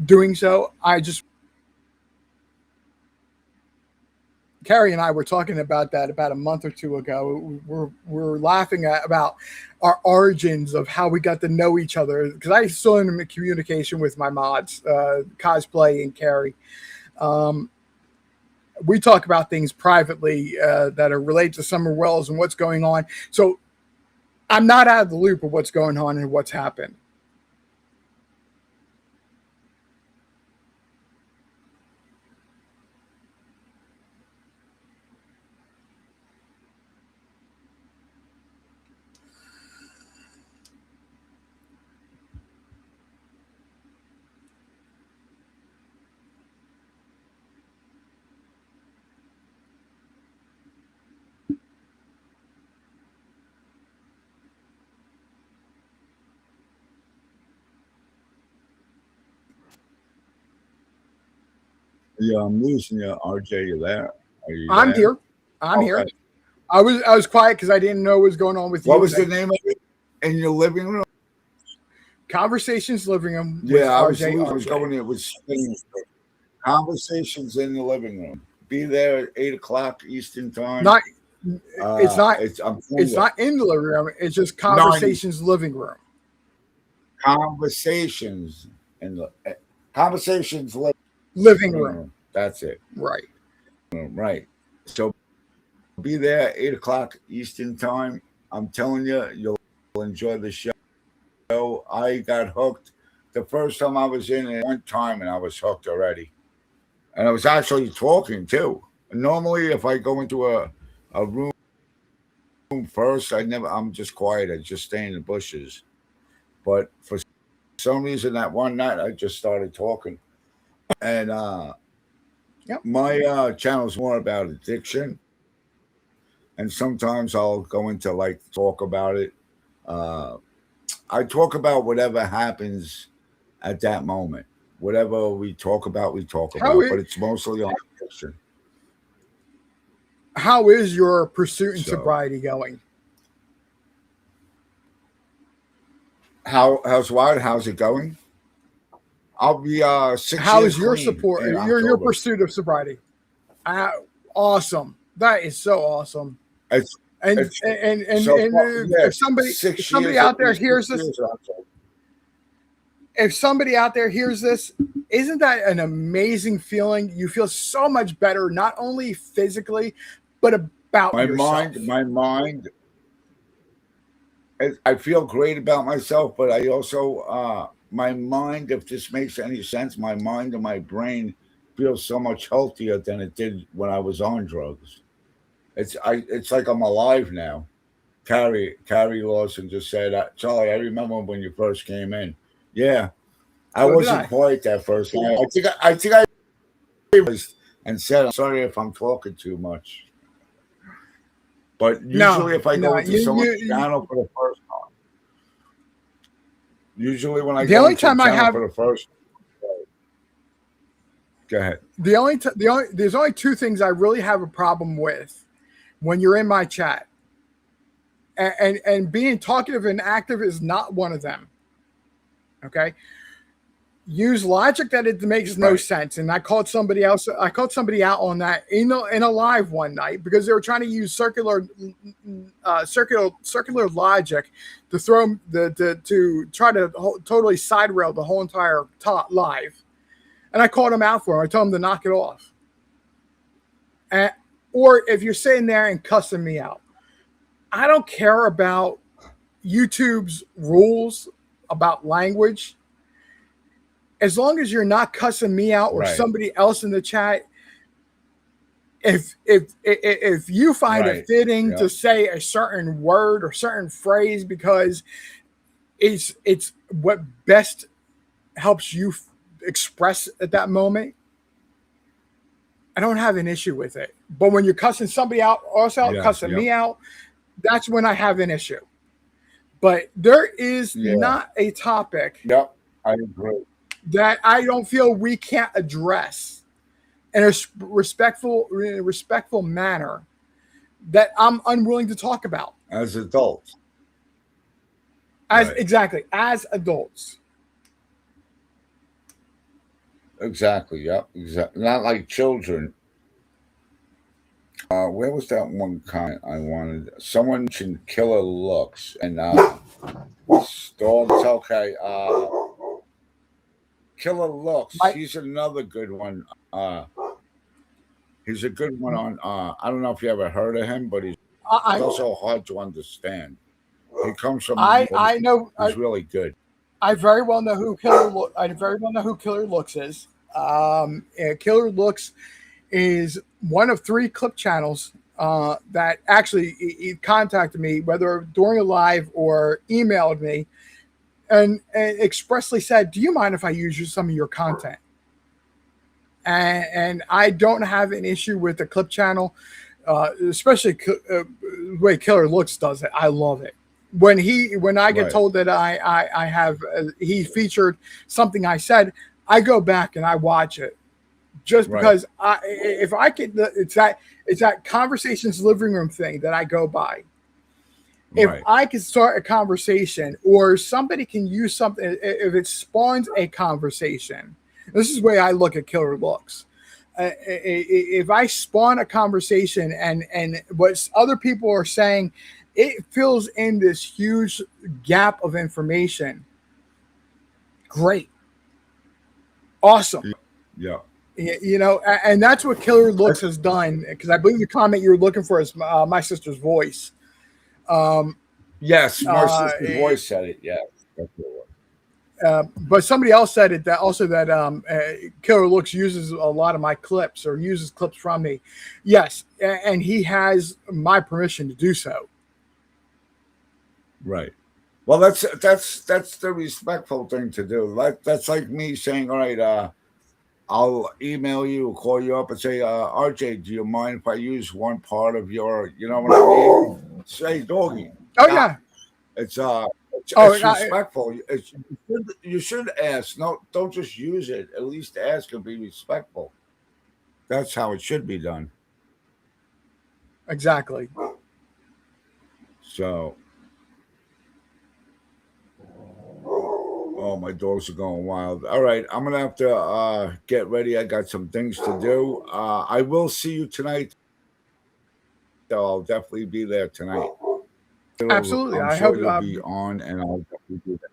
doing so. I just Carrie and I were talking about that about a month or two ago. We're laughing about our origins of how we got to know each other, because I still am in communication with my mods, cosplay and Carrie. Um, we talk about things privately that are related to Summer Wells and what's going on. So I'm not out of the loop of what's going on and what's happened. Yeah, I'm losing you, RJ. You there? Are you I'm there? here. I'm here. Okay. I was quiet because I didn't know what was going on with What you. was the name of it? In your living room? Conversations Living Room with Yeah, I was RJ. losing. I was going. It was spinning. Conversations in the living room. Be there at 8 o'clock Eastern time. Not it's not I'm it's not in the living room. It's just nine Conversations Living Room. conversations in the conversations Living living room. room. That's it. Right. Right. So be there at 8 o'clock Eastern time. I'm telling you, you'll enjoy the show. I got hooked the first time I was in it one time, and I was hooked already. And I was actually talking too. Normally, if I go into a room first, I'm just quiet. I just stay in the bushes. But for some reason, that one night, I just started talking. And Yep. my channel is more about addiction. And sometimes I'll go into like talk about it. Uh, I talk about whatever happens at that moment. Whatever we talk How about. is But it's mostly on addiction. how is your pursuit and So sobriety going? how's what? How's it going? I'll be 6 years How is your clean support, in your October. pursuit of sobriety? Uh, awesome. That is so awesome. It's And it's and and so far, and yeah, if somebody if six somebody years. It'll out be there six hears this, years in October. if somebody out there hears this, isn't that an amazing feeling? You feel so much better, not only physically, but about My mind, yourself. my mind. I feel great about myself, but I also my mind. If this makes any sense, my mind and my brain feels so much healthier than it did when I was on drugs. It's like I'm alive now. Carrie Lawson just said, Charlie, I remember when you first came in. Yeah, I So did wasn't I. quiet that first time. I think I was and said, I'm sorry if I'm talking too much. But No, usually, if I no. go into someone's channel for the first time, usually when I The go only into a time I channel have for the first, go ahead. there's only two things I really have a problem with when you're in my chat, and being talkative and active is not one of them. Okay, use logic that it makes no Right. sense. And I called somebody else. I called somebody out on that in a live one night because they were trying to use circular logic to throw to try to totally side rail the whole entire live. And I called him out for him. I told him to knock it off. And, or if you're sitting there and cussing me out, I don't care about YouTube's rules about language. As long as you're not cussing me out or Right. somebody else in the chat, if you find it Right. fitting Yeah. to say a certain word or certain phrase because it's what best helps you express at that moment, I don't have an issue with it. But when you're cussing somebody out, also Yes. cussing Yep. me out, that's when I have an issue. But there is Yeah. not a topic Yep. I agree. that I don't feel we can't address in a respectful manner that I'm unwilling to talk about As adults. as Right. exactly as adults. Exactly. Yep. Exactly. Not like children. Where was that one comment I wanted? Someone mentioned killer looks and dogs. Okay. Killer looks. My, He's another good one. He's a good one on. I don't know if you ever heard of him, but he's I also hard to understand. He comes from, I know he's really good. I very well know who I very well know who Killer Looks is. And Killer Looks is one of 3 clip channels that actually he contacted me, whether during a live or emailed me, and expressly said, "Do you mind if I use some of your content?" And I don't have an issue with the clip channel, especially the way Killer Looks does it. I love it. When I get Right. told that I have he featured something I said, I go back and I watch it just Right. because if I could, it's that conversations living room thing that I go by. If Right. I can start a conversation or somebody can use something, if it spawns a conversation, this is the way I look at Killer Looks. If I spawn a conversation and what other people are saying, it fills in this huge gap of information. Great, awesome. Yeah. And that's what Killer Looks has done. Because I believe the comment you were looking for is my sister's voice. Yes. My Uh, sister's voice said it. Yeah. That's what it was. but somebody else said it that also that Killer Looks uses a lot of my clips or uses clips from me. Yes, and he has my permission to do so. Right. Well, that's the respectful thing to do. That's like me saying, all right, I'll email you, call you up, and say, RJ, do you mind if I use one part of your, you know what I mean? Say, doggy. Oh Nah, yeah. it's Oh, it's respectful. You should ask. No, don't just use it. At least ask and be respectful. That's how it should be done. exactly. So, oh, my dogs are going wild. All right, I'm gonna have to get ready. I got some things to do. I will see you tonight. So I'll definitely be there tonight. Absolutely. I'm I sure hope. you'll be on, and I'll definitely be there.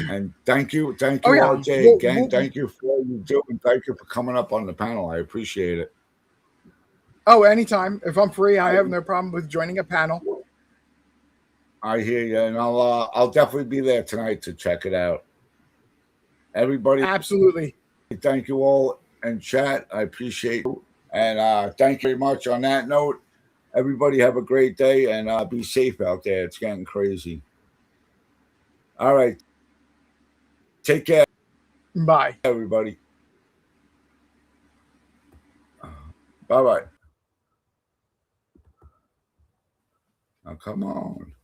And thank Oh you, yeah. RJ, again. Thank you for all you do, and thank you for coming up on the panel. I appreciate it. Oh, anytime. If I'm free, I I, have no problem with joining a panel. I hear you, and I'll definitely be there tonight to check it out. Everybody, Absolutely. thank you all in chat. I appreciate you, and thank you very much. On that note, everybody have a great day and be safe out there. It's getting crazy. All right, take care, Bye. everybody. Bye bye. Now, come on.